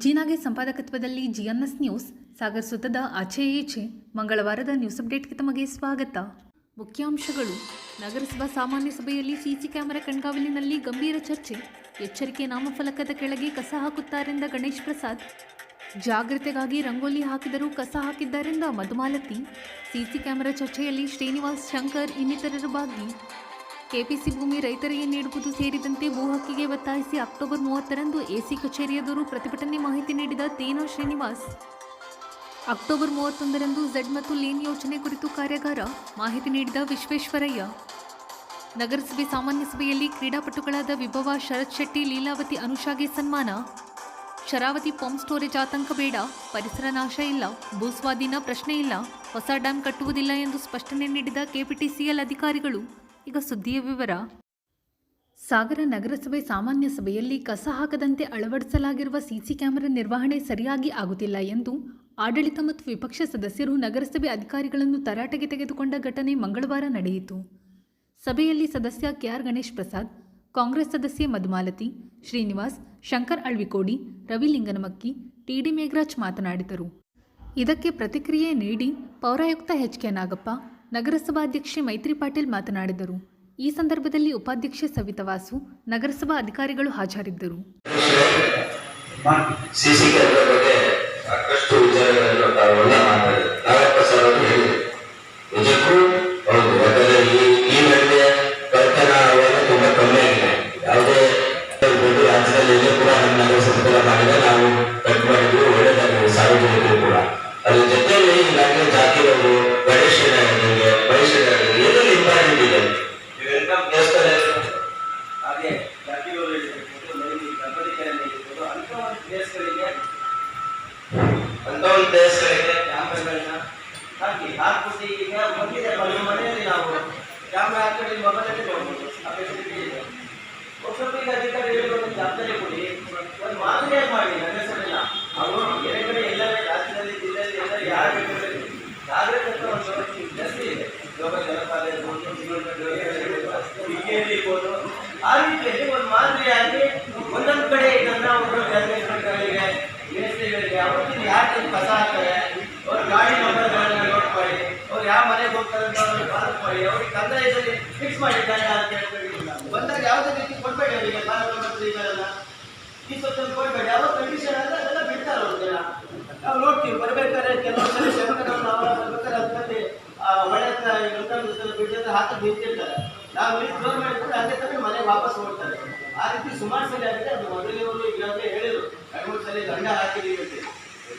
ಜೀನಾಗೆ ಸಂಪಾದಕತ್ವದಲ್ಲಿ ಜಿಎನ್ಎಸ್ news Sagar ಸುತ್ತದ ಆಚೆ ಈಚೆ ಮಂಗಳವಾರದ news ಅಪ್ಡೇಟ್ಗೆ ತಮಗೆ ಸ್ವಾಗತ. ಮುಖ್ಯಾಂಶಗಳು. ನಗರಸಭಾ ಸಾಮಾನ್ಯ ಸಭೆಯಲ್ಲಿ ಸಿಸಿ ಕ್ಯಾಮೆರಾ ಕಣ್ಗಾವಲಿನಲ್ಲಿ ಗಂಭೀರ ಚರ್ಚೆ. ಎಚ್ಚರಿಕೆ ನಾಮಫಲಕದ ಕೆಳಗೆ ಕಸ ಹಾಕುತ್ತಾರೆಂದ ಗಣೇಶ್ ಪ್ರಸಾದ್. ಜಾಗ್ರತೆಗಾಗಿ ರಂಗೋಲಿ ಹಾಕಿದರೂ ಕಸ ಹಾಕಿದ್ದಾರೆಂದ ಮಧುಮಾಲತಿ. ಸಿಸಿ ಕ್ಯಾಮೆರಾ ಚರ್ಚೆಯಲ್ಲಿ ಶ್ರೀನಿವಾಸ್, ಶಂಕರ್ ಇನ್ನಿತರರು ಭಾಗಿ. ಕೆಪಿಸಿ ಭೂಮಿ ರೈತರಿಗೆ ನೀಡುವುದು ಸೇರಿದಂತೆ ಭೂ ಹಕ್ಕಿಗೆ ಒತ್ತಾಯಿಸಿ ಅಕ್ಟೋಬರ್ 30ರಂದು ಎಸಿ ಕಚೇರಿ ಎದುರು ಪ್ರತಿಭಟನೆ. ಮಾಹಿತಿ ನೀಡಿದ ತೇನೋ ಶ್ರೀನಿವಾಸ್. ಅಕ್ಟೋಬರ್ 31ರಂದು ಝೆಡ್ ಮತ್ತು ಲೇನ್ ಯೋಜನೆ ಕುರಿತು ಕಾರ್ಯಾಗಾರ. ಮಾಹಿತಿ ನೀಡಿದ ವಿಶ್ವೇಶ್ವರಯ್ಯ. ನಗರಸಭೆ ಸಾಮಾನ್ಯ ಸಭೆಯಲ್ಲಿ ಕ್ರೀಡಾಪಟುಗಳಾದ ವಿಭವ, ಶರತ್ ಶೆಟ್ಟಿ, ಲೀಲಾವತಿ, ಅನುಷಾಗೆ ಸನ್ಮಾನ. ಶರಾವತಿ ಪಂಪ್ ಸ್ಟೋರೇಜ್ ಆತಂಕ ಬೇಡ, ಪರಿಸರ ನಾಶ ಇಲ್ಲ, ಭೂಸ್ವಾಧೀನ ಪ್ರಶ್ನೆ ಇಲ್ಲ, ಹೊಸ ಡ್ಯಾಂ ಕಟ್ಟುವುದಿಲ್ಲ ಎಂದು ಸ್ಪಷ್ಟನೆ ನೀಡಿದ ಕೆಪಿಟಿಸಿಎಲ್ ಅಧಿಕಾರಿಗಳು. ಈಗ ಸುದ್ದಿಯ ವಿವರ. ಸಾಗರ ನಗರಸಭೆ ಸಾಮಾನ್ಯ ಸಭೆಯಲ್ಲಿ ಕಸ ಹಾಕದಂತೆ ಅಳವಡಿಸಲಾಗಿರುವ ಸಿಸಿ ಕ್ಯಾಮೆರಾ ನಿರ್ವಹಣೆ ಸರಿಯಾಗಿ ಆಗುತ್ತಿಲ್ಲ ಎಂದು ಆಡಳಿತ ಮತ್ತು ವಿಪಕ್ಷ ಸದಸ್ಯರು ನಗರಸಭೆ ಅಧಿಕಾರಿಗಳನ್ನು ತರಾಟೆಗೆ ತೆಗೆದುಕೊಂಡ ಘಟನೆ ಮಂಗಳವಾರ ನಡೆಯಿತು. ಸಭೆಯಲ್ಲಿ ಸದಸ್ಯ ಕೆಆರ್ ಗಣೇಶ್ ಪ್ರಸಾದ್, ಕಾಂಗ್ರೆಸ್ ಸದಸ್ಯೆ ಮಧುಮಾಲತಿ, ಶ್ರೀನಿವಾಸ್, ಶಂಕರ್ ಅಳ್ವಿಕೋಡಿ, ರವಿ ಲಿಂಗನಮಕ್ಕಿ, ಟಿಡಿ ಮೇಘರಾಜ್ ಮಾತನಾಡಿದರು. ಇದಕ್ಕೆ ಪ್ರತಿಕ್ರಿಯೆ ನೀಡಿ ಪೌರಾಯುಕ್ತ ಎಚ್.ಕೆ. ನಾಗಪ್ಪ, ನಗರಸಭಾಧ್ಯಕ್ಷೆ ಮೈತ್ರಿ ಪಾಟೀಲ್ ಮಾತನಾಡಿದರು. ಈ ಸಂದರ್ಭದಲ್ಲಿ ಉಪಾಧ್ಯಕ್ಷೆ ಸವಿತಾ ವಾಸು, ನಗರಸಭಾ ಅಧಿಕಾರಿಗಳು ಹಾಜರಿದ್ದರು. ಸಿಸಿ ಕ್ಯಾಮೆರಾ ಬಗ್ಗೆ ಸಾಕಷ್ಟು ವಿಚಾರಗಳನ್ನು ತಾವೆಲ್ಲ ಮಾತಾಡಿದ್ರು. ನಾಗಪ್ಪ ಸರ್ ಅವರು ಹೇಳಿದ್ರು, ನಿಜಕ್ಕೂ ಹೌದು. ಯಾಕಂದ್ರೆ ಈ ನಡುವೆ ಕರ್ತನ ಅವೆಲ್ಲ ತುಂಬಾ ಕಮ್ಮಿ ಆಗಿದೆ. ಯಾವುದೇ ರಾಜ್ಯದಲ್ಲಿ ಎಲ್ಲೂ ಕೂಡ ನಮ್ಮ ನಗರಸಭೆ ಮಾಡಿದ್ರೆ ನಾವು ಕಟ್ ಮಾಡಿದ್ವಿ, ಒಳ್ಳೆದಾಗಿದೆ ಸಾರ್ವಜನಿಕರು ಕೂಡ. ಅದ್ರ ಜೊತೆಯಲ್ಲಿ ಈಗಾಗಲೇ ಜಾತಿಗಳು ಗಣೇಶ ಪರಿಸರ ಎಲ್ಲೆಲ್ಲಿ ಇಂಪಾರ್ಟೆಂಟ್ ಇದೆ. ಹಾಗೆ ಜಾತಿಗಳು ಅಂತ ಒಂದು ಪ್ಲೇಸ್ಗಳಿಗೆ ಕ್ಯಾಮ್ರಾಗಳನ್ನ ಹಾಕ್ಬಿಟ್ಟು ಈಗ ಬಂದಿದೆ. ಮನೆಯಲ್ಲಿ ನಾವು ಕ್ಯಾಮ್ರಾ ಹಾಕಿ ಮೊಬೈಲಲ್ಲಿ ನೋಡ್ಬೋದು. ಆ ಫೆಸಿಲಿಟಿ ಇದೆ. ಸ್ವಲ್ಪ ಈಗ ಅಧಿಕಾರಿ ಹೇಳಿರೋದು ಜವಾಬ್ದಾರಿ ಕೊಡಿ, ಒಂದು ಮಾದರಿಯಾಗಿ ಮಾಡಿ ನಗರಸಭೆನ. ಅವರು ಬೇರೆ ಕಡೆ ಎಲ್ಲರೇ ರಾಜ್ಯದಲ್ಲಿ, ಜಿಲ್ಲೆಯಲ್ಲಿ ಎಲ್ಲರೂ ಯಾರು ಬೇಕಾದ್ರೆ ಜಾಗ್ರತೆ ಒಂದು ಜಾಸ್ತಿ ಇದೆ. ಯೋಗ ಜಲಪಾತ ಇರ್ಬೋದು, ಇರ್ಬೋದು. ಆ ರೀತಿಯಲ್ಲಿ ಒಂದು ಮಾದರಿಯಾಗಿ ಒಂದೊಂದು ಕಡೆ ಇದನ್ನ ಒಂದು ಜನಗಳಿಗೆ ಮೇಸ್ತ್ರಿಗಳಿಗೆ ಅವತ್ತಿನ ಯಾಕೆ ಕಸ ಹಾಕ್ತಾರೆ, ಅವ್ರ ಗಾಡಿ ನಂಬರ್ಗಳನ್ನ ನೋಟ್ ಮಾಡಿ, ಅವ್ರು ಯಾವ ಮನೆಗೆ ಹೋಗ್ತಾರೆ ಅಂತ ಅವ್ರಿಗೆ ಪಾಸ್ ಮಾಡಿ, ಅವ್ರಿಗೆ ಕಂದಾಯದಲ್ಲಿ ಫಿಕ್ಸ್ ಮಾಡಿದ್ದಾರೆ ಅಂತ ಹೇಳ್ತಾರೆ. ಬಂದಾಗ ಯಾವುದೇ ರೀತಿ ಕೊಡ್ಬೇಡಿ ಅವರಿಗೆ ಇದೆಲ್ಲ ಈ ಸ್ವಚ್ಛ ಕೊಡ್ಬೇಡಿ. ಯಾವ ಕಂಡೀಷನ್ ಆದರೆ ಅದೆಲ್ಲ ಬಿಡ್ತಾರೆ ಅವ್ರ ಜನ. ನಾವು ನೋಡ್ತೀವಿ ಬರ್ಬೇಕಾದ್ರೆ ಕೆಲವೊಂದ್ಸಲ ಶಂಕರನ್ನು ಅವರ ಬರ್ಬೇಕಾದ್ರೆ ಒಳ್ಳೆ ಬಿಡ್ಜದ ಹಾಕಿ ನಿಂತಿರ್ತಾರೆ. ನಾವು ಇಲ್ಲಿ ಕ್ಲೋಸ್ ಮಾಡಿದ್ರೆ ಅದೇ ತರ ಮನೆಗೆ ವಾಪಸ್ ಹೋಗ್ತಾರೆ. ಆ ರೀತಿ ಸುಮಾರು ಸಲ ಆಗಿದೆ. ಅದು ಮೊದಲಿನವರು ಈಗಾಗಲೇ ಹೇಳಿದ್ರು, 2-3 ಸಲ ದಂಡ ಹಾಕಿದೀವಿ ಅಂತ.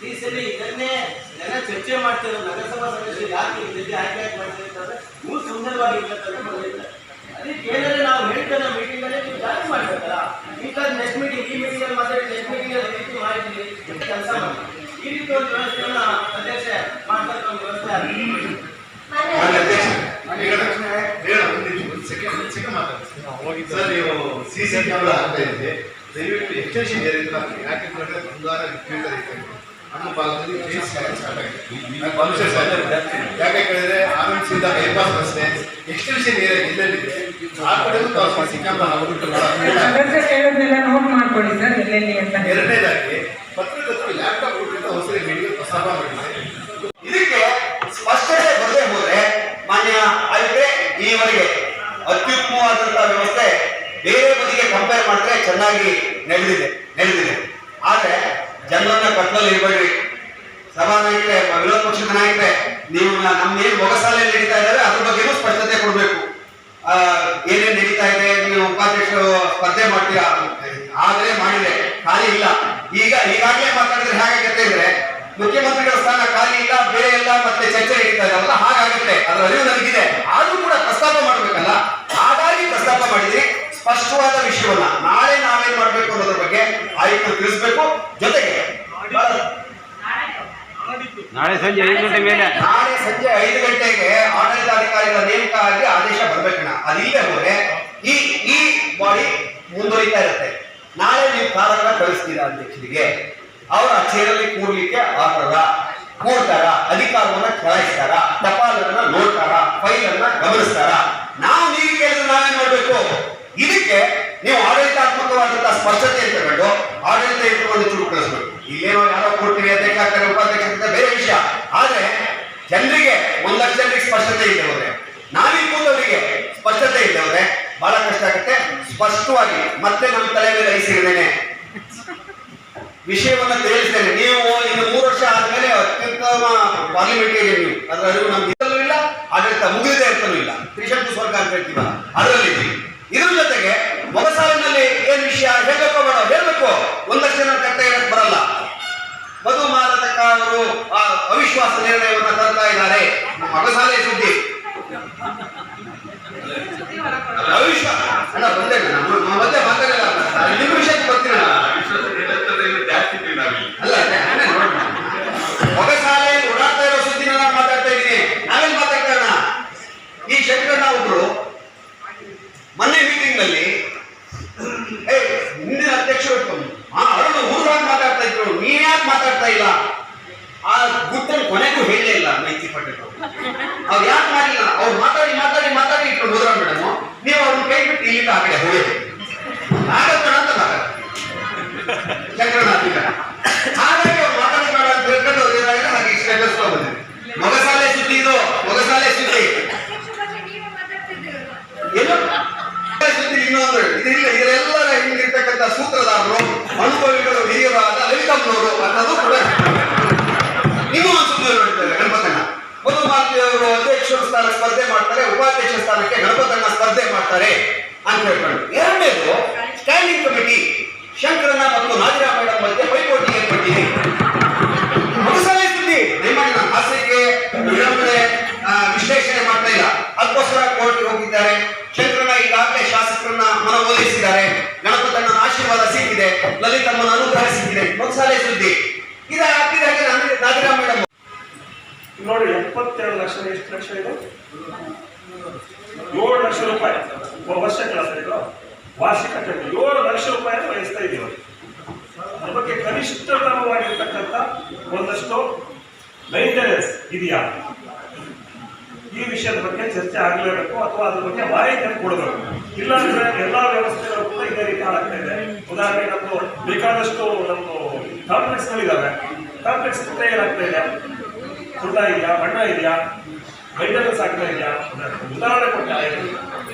ಈ ಸಲ ಇದನ್ನೇ ಜನ ಚರ್ಚೆ ಮಾಡ್ತಾರೆ. ನಗರಸಭಾ ಸದಸ್ಯರು ಯಾಕೆ ಜೊತೆ ಆಯ್ಕೆ ಮಾಡ್ತಾರೆ ಅಂತಂದ್ರೆ ನೀವು ಸುಂದರವಾಗಿ ಇರ್ಬೇಕಂತ ಬಂದಿರ್ತಾರೆ. ಅದಕ್ಕೆ ಏನಾದ್ರೆ ನಾವು ಹೇಳ್ತಾರೆ ಮೀಟಿಂಗ್ ಅಲ್ಲಿ ನೀವು ಜಾಸ್ತಿ ಮಾಡ್ಬೇಕಲ್ಲ. ಈಗ ನೆಕ್ಸ್ಟ್ ಮೀಟಿಂಗ್, ಈ ಮೀಟಿಂಗ್ ಅಲ್ಲಿ ಮಾತಾಡಿ ನೆಕ್ಸ್ಟ್ ಮೀಟಿಂಗ್ ಅಲ್ಲಿ ರೀತಿ ಮಾಡಿದ್ವಿ ಕೆಲಸ ಮಾಡಿ ಈ ರೀತಿ ಒಂದು ವ್ಯವಸ್ಥೆಯನ್ನ ಅಧ್ಯಕ್ಷ ಮಾಡ್ತಾರೆ. ಒಂದು ವ್ಯವಸ್ಥೆ ಆಗಿದೆ. ಸರ್, ನೀವು ಸಿಸಿ ಕ್ಯಾಮೆರಾ ಆಗ್ತಾ ಇದೆ, ದಯವಿಟ್ಟು ಎಕ್ಸ್ಟೆನ್ಷನ್ ಯಾಕೆಂದ್ರೆ ಬಂಗಾರ ವಿಪರೀತ ರೈತ ನಮ್ಮ ಭಾಗದಲ್ಲಿ ಯಾಕೆ ಕೇಳಿದ್ರೆ ಆನಂದಿಸಿದ ಬೈಪಾಸ್ ರಸ್ತೆ ಎಕ್ಸ್ಟೆನ್ಷನ್ ಏರಿಯಾ ಎಲ್ಲೆಲ್ಲಿದೆ ಆ ಕಡೆ ಸಿಸಿ ಕ್ಯಾಮೆರಾ ಎರಡನೇದಾಗಿ ಪತ್ರಕರ್ತರು ಲ್ಯಾಪ್ಟಾಪ್ ಕೊಟ್ಟಿದ್ದ ಹೊಸದಾಗಿ ಮೀಡಿಯಾ ಪ್ರಸ್ತಾಪ ಮಾಡಿದೆ. ಇದಕ್ಕೆ ಸ್ಪಷ್ಟತೆ ಬರದೇ ಹೋದ್ರೆ ಮಾನ್ಯ ಆಯ್ಕೆ ಈವರೆಗೆ ಅತ್ಯುತ್ತಮವಾದಂತಹ ವ್ಯವಸ್ಥೆ ಬೇರೆ ಬದಿಗೆ ಕಂಪೇರ್ ಮಾಡಿದ್ರೆ ಚೆನ್ನಾಗಿ ನಡೆದಿದೆ. ಆದ್ರೆ ಜನರನ್ನ ಕಟ್ಟಲ್ಲಿ ಇರಬೇಡ್ರಿ. ಸಭಾ ನಾಯಕರೇ, ವಿರೋಧ ಪಕ್ಷದ ನಾಯಕರೇ, ನೀವು ನಮ್ಮೇನು ಮೊಗಸಾಲೆಯಲ್ಲಿ ನಡೀತಾ ಇದ್ದಾರೆ ಅದ್ರ ಬಗ್ಗೆನೂ ಸ್ಪಷ್ಟತೆ ಕೊಡಬೇಕು. ಏನೇನು ನಡೀತಾ ಇದೆ, ನೀವು ಉಪಾಧ್ಯಕ್ಷರು ಸ್ಪರ್ಧೆ ಮಾಡ್ತೀರಾ ಆದ್ರೆ ಮಾಡಿದೆ, ಖಾಲಿ ಇಲ್ಲ. ಈಗಾಗಲೇ ಮಾತಾಡಿದ್ರೆ ಹೇಗಾಗತ್ತೆ ಅಂದ್ರೆ ಮುಖ್ಯಮಂತ್ರಿಗಳ ಸ್ಥಾನ ಖಾಲಿ ಇಲ್ಲ, ಬೇರೆ ಎಲ್ಲ ಮತ್ತೆ ಚರ್ಚೆ ನಡೀತಾ ಇದಾವಲ್ಲ, ಹಾಗಾಗುತ್ತೆ. ಅದರ ಅರಿವು ನನಗಿದೆ. ಆದ್ರೂ ಕೂಡ ಪ್ರಸ್ತಾಪ ಮಾಡ್ಬೇಕಲ್ಲ, ಹಾಗಾಗಿ ಪ್ರಸ್ತಾಪ ಮಾಡಿದ್ರಿ. ಸ್ಪಷ್ಟವಾದ ವಿಷಯವನ್ನ ನಾಳೆ ನಾವೇನ್ ಮಾಡ್ಬೇಕು ಅನ್ನೋದ್ರ ಬಗ್ಗೆ ಆಯುಕ್ತರು ತಿಳಿಸ್ಬೇಕು. ಜೊತೆಗೆ ನಾಳೆ ಸಂಜೆ 5 ಗಂಟೆ ಮೇಲೆ ಆಡಳಿತಾಧಿಕಾರಿಗಳ ನೇಮಕ ಆಗಿ ಆದೇಶ ಬರ್ಬೇಕಣ್ಣ. ಅದಿಲ್ಲದೆ ಹೋದ್ರೆ ಈ ಬಾಡಿ ಮುಂದುವರಿತಾ ಇರುತ್ತೆ. ನಾಳೆ ನೀವು ಕಾರಣ ಕಳಿಸ್ತೀರಾ ಅಧ್ಯಕ್ಷರಿಗೆ, ಅವರ ಚೇರಲ್ಲಿ ಕೂರ್ಲಿಕ್ಕೆ ಆಗ್ತದ, ಕೂಡ್ತಾರ, ಅಧಿಕಾರವನ್ನ ಚಲಾಯಿಸ್ತಾರ, ಟಪಾಲನ್ನ ನೋಡ್ತಾರ, ಫೈಲ್ ಅನ್ನ ಗಮನಿಸ್ತಾರ. ಇದಕ್ಕೆ ನೀವು ಆಡಳಿತಾತ್ಮಕವಾದಂತಹ ಸ್ಪಷ್ಟತೆ ತಗೊಂಡು ಆಡಳಿತ ಚುರುಕುಗೊಳಿಸಬೇಕು. ಇಲ್ಲೇನೋ ಯಾರೋ ಕೊಡ್ತೀವಿ ಅಧ್ಯಕ್ಷ ಆಗ್ತಾರೆ ಉಪಾಧ್ಯಕ್ಷ ಆಗ್ತಾರೆ ಬೇರೆ ವಿಷಯ. ಆದ್ರೆ ಜನರಿಗೆ 1 ಲಕ್ಷ ಜನರಿಗೆ ಸ್ಪಷ್ಟತೆ ಇಲ್ಲ ಹೋದ್ರೆ, ನಾವೀ ಕೂತವರಿಗೆ ಸ್ಪಷ್ಟತೆ ಇಲ್ಲ ಹೋದ್ರೆ ಬಹಳ ಕಷ್ಟ ಆಗುತ್ತೆ. ಸ್ಪಷ್ಟವಾಗಿ ಮತ್ತೆ ನಮ್ಮ ತಲೆ ಮೇಲೆ ಐಸಿದ್ದೇನೆ ವಿಷಯವನ್ನ ತಿಳಿಸ್ತೇನೆ. ನೀವು ಇನ್ನು 3 ವರ್ಷ ಆದ್ಮೇಲೆ ಅತ್ಯುತ್ತಮ ಪಾರ್ಲಿಮೆಂಟೇರಿಯನ್ ನೀವು, ಅದರ ಅರಿವು ನಮ್ಗೆ ಇರಲೂ ಇಲ್ಲ, ಆಡಳಿತ ಮುಗಿದೇ ಇರ್ತಲೂ ಇಲ್ಲ. ತ್ರಿಶಂಕು ಸ್ವರ್ಗ ಅಂತ ಹೇಳ್ತೀವ ಅದರಲ್ಲಿ ಇದ್ದೀವಿ. ಇದ್ರ ಜೊತೆಗೆ ಮೊಗಸಾಲಿನಲ್ಲಿ ಏನ್ ವಿಷಯ ಹೇಳ್ಬೇಕೋ ಬೇಡ ಹೇಳ್ಬೇಕು. 1 ಲಕ್ಷ ಜನ ಕಟ್ಟ ಹೇಳಕ್ ಬರಲ್ಲ. ಮಧು ಮಾರತಕ್ಕ ಅವರು ಅವಿಶ್ವಾಸ ನಿರ್ಣಯವನ್ನ ತರ್ತಾ ಇದ್ದಾರೆ. ಮೊಗಸಾಲೆ ಸುದ್ದಿ ಅವಿಶ್ವಾಸ ಅಲ್ಲ ಬಂದೇ ಮಧ್ಯೆ ಮಾತಾಡಿಲ್ಲ. ನಿಮ್ಮ ವಿಷಯಕ್ಕೆ ಬರ್ತೀರ ಅಲ್ಲ ಮೊಗಸಾಲೆ ಓಡಾಡ್ತಾ ಇರೋ ಸುದ್ದಿನ ನಾನು ಮಾತಾಡ್ತಾ ಇದ್ದೀನಿ. ನಾವೇನ್ ಮಾತಾಡ್ತಾ ಇರೋಣ? ಈ ಶಂಕರಣ್ಣ ಒಬ್ರು ಮೊನ್ನೆ ಮೀಟಿಂಗ್ ನಲ್ಲಿ ಹಿಂದಿನ ಅಧ್ಯಕ್ಷರು ಅರುಣ್ ಊರಾಗ ಮಾತಾಡ್ತಾ ಇದ್ರು, ನೀನ್ ಯಾಕೆ ಮಾತಾಡ್ತಾ ಇಲ್ಲ? ಆ ಗುಟ್ಟನ್ನು ಕೊನೆಗೂ ಹೇಳಲೇ ಇಲ್ಲ ಮೈತ್ರಿ ಪಟೇಲ್ ಅವ್ರು ಯಾಕೆ ಮಾಡಿಲ್ಲ? ಅವ್ರು ಮಾತಾಡಿ ಮಾತಾಡಿ ಮಾತಾಡಿ ಇಟ್ಕೊಂಡು ಹೋದ್ರ ಮೇಡಮ್, ನೀವು ಅವ್ರನ್ನ ಕೈ ಬಿಟ್ಟು ಇಲ್ಲಿಂದ ಆ ಕಡೆ ಹೋಗಿದ್ರಿ ಆಗಬೇಡ ಅಂತ ಮಾತಾಡ ಶಂಕರಣ್ಣ ಹಾಗಾಗಿ ಅವ್ರು ಮಾತಾಡಬೇಡ ಅಂತ ಹೇಳ್ಕೊಂಡು ಅವ್ರು ಏನಾಗಿದೆ ಹಾಗೆ ಸ್ಟೇಟಸ್ ಬಂದಿದೆ. ಮೊಗಸಾಲೆ ಸುದ್ದಿ ಇದು, ಮೊಗಸಾಲೆ ಸುದ್ದಿ ಏನು ಸುದ್ದಿ ಇನ್ನೊಂದು ಇದಿಲ್ಲ. ಇದರೆಲ್ಲರ ಹಿಂದಿರ್ತಕ್ಕಂಥ ಸೂತ್ರಧಾರರು ಅನುಭವಿಗಳು ಹಿರಿಯರಾದ ಲಲಿತಮ್ಮನವರು ಅನ್ನೋದು ಕೂಡ ಇನ್ನೂ ಒಂದು ಸುದ್ದಿ ನೋಡ್ತಾರೆ. ಗಣಪತಣ್ಣ ಮಧುಮಾರ್ತಿಯವರು ಅಧ್ಯಕ್ಷರ ಸ್ಥಾನ ಸ್ಪರ್ಧೆ ಮಾಡ್ತಾರೆ, ಉಪಾಧ್ಯಕ್ಷ ಸ್ಥಾನಕ್ಕೆ ಗಣಪತಣ್ಣ ಸ್ಪರ್ಧೆ ಮಾಡ್ತಾರೆ ಅಂತ ಹೇಳ್ಕೊಂಡು. ಎರಡನೇದು ಸ್ಟ್ಯಾಂಡಿಂಗ್ ಕಮಿಟಿ ಶಂಕರಣ್ಣ ಮತ್ತು ನಾದಿರಾ ಮೇಡಮ್ ಮಧ್ಯೆ ಪೈಪೋಟಿ ಏರ್ಪಟ್ಟಿದೆ. ಮೊಗಸಾಲೆ ಸುದ್ದಿ ದಯಮಾಡಿ ನಾನು ಹಾಸ್ಯಕ್ಕೆ ವಿಳಂಬನೆ ವಿಶ್ಲೇಷಣೆ ಮಾಡ್ತಾ ಇಲ್ಲ. ಅದಕ್ಕೋಸ್ಕರ ಕೋರ್ಟ್ಗೆ ಹೋಗಿದ್ದಾರೆ. ಶಂಕರಣ್ಣ ಈಗಾಗಲೇ ಶಾಸಕರನ್ನ ಮನವೊಲಿಸಿದ್ದಾರೆ. ಗಣಪತಣ್ಣನ ಆಶೀರ್ವಾದ ಸಿಕ್ಕಿದೆ, ಲಲಿತಮ್ಮನ ಅನುಗ್ರಹ ಸಿಕ್ಕಿದೆ. ಮೊಗಸಾಲೆ ಸುದ್ದಿ ಇದು ಹಾಕಿದ ಹಾಗೆ ನಾದಿರಾ ಮೇಡಮ್ ನೋಡಿ 72 ಲಕ್ಷ ಎಷ್ಟು ಲಕ್ಷ ಇದು 7 ಲಕ್ಷ ರೂಪಾಯಿ ವರ್ಷ ಕೆಲಸ ಇದು ವಾರ್ಷಿಕ 7 ಲಕ್ಷ ರೂಪಾಯಿ ವಹಿಸ್ತಾ ಇದ್ದೀವಿ. ಅದ್ರ ಬಗ್ಗೆ ಕನಿಷ್ಠತಮವಾಗಿರ್ತಕ್ಕಂಥ ಒಂದಷ್ಟು ಮೈಂಟೆನೆನ್ಸ್ ಇದೆಯಾ, ಈ ವಿಷಯದ ಬಗ್ಗೆ ಚರ್ಚೆ ಆಗಲೇಬೇಕು ಅಥವಾ ಅದ್ರ ಬಗ್ಗೆ ಮಾಹಿತಿ ಕೊಡಬೇಕು. ಇಲ್ಲಾಂದ್ರೆ ಎಲ್ಲಾ ವ್ಯವಸ್ಥೆಗಳು ಕೂಡ ಇದೇ ರೀತಿ ಆಗ್ತಾ ಇದೆ. ಉದಾಹರಣೆ ನಮ್ದು ಬೇಕಾದಷ್ಟು ನಮ್ದು ಕಾಂಪ್ಲೆಕ್ಸ್ಗಳಿದ್ದಾವೆ. ಕಾಂಪ್ಲೆಕ್ಸ್ ಕೂಡ ಏನಾಗ್ತಾ ಇದೆ, ಸುಳ್ಳ ಇದೆಯಾ, ಬಣ್ಣ ಇದೆಯಾ, ಮೈಂಟೆನೆನ್ಸ್ ಆಗ್ತಾ ಇದೆಯಾ, ಉದಾಹರಣೆ ಕೊಟ್ಟ.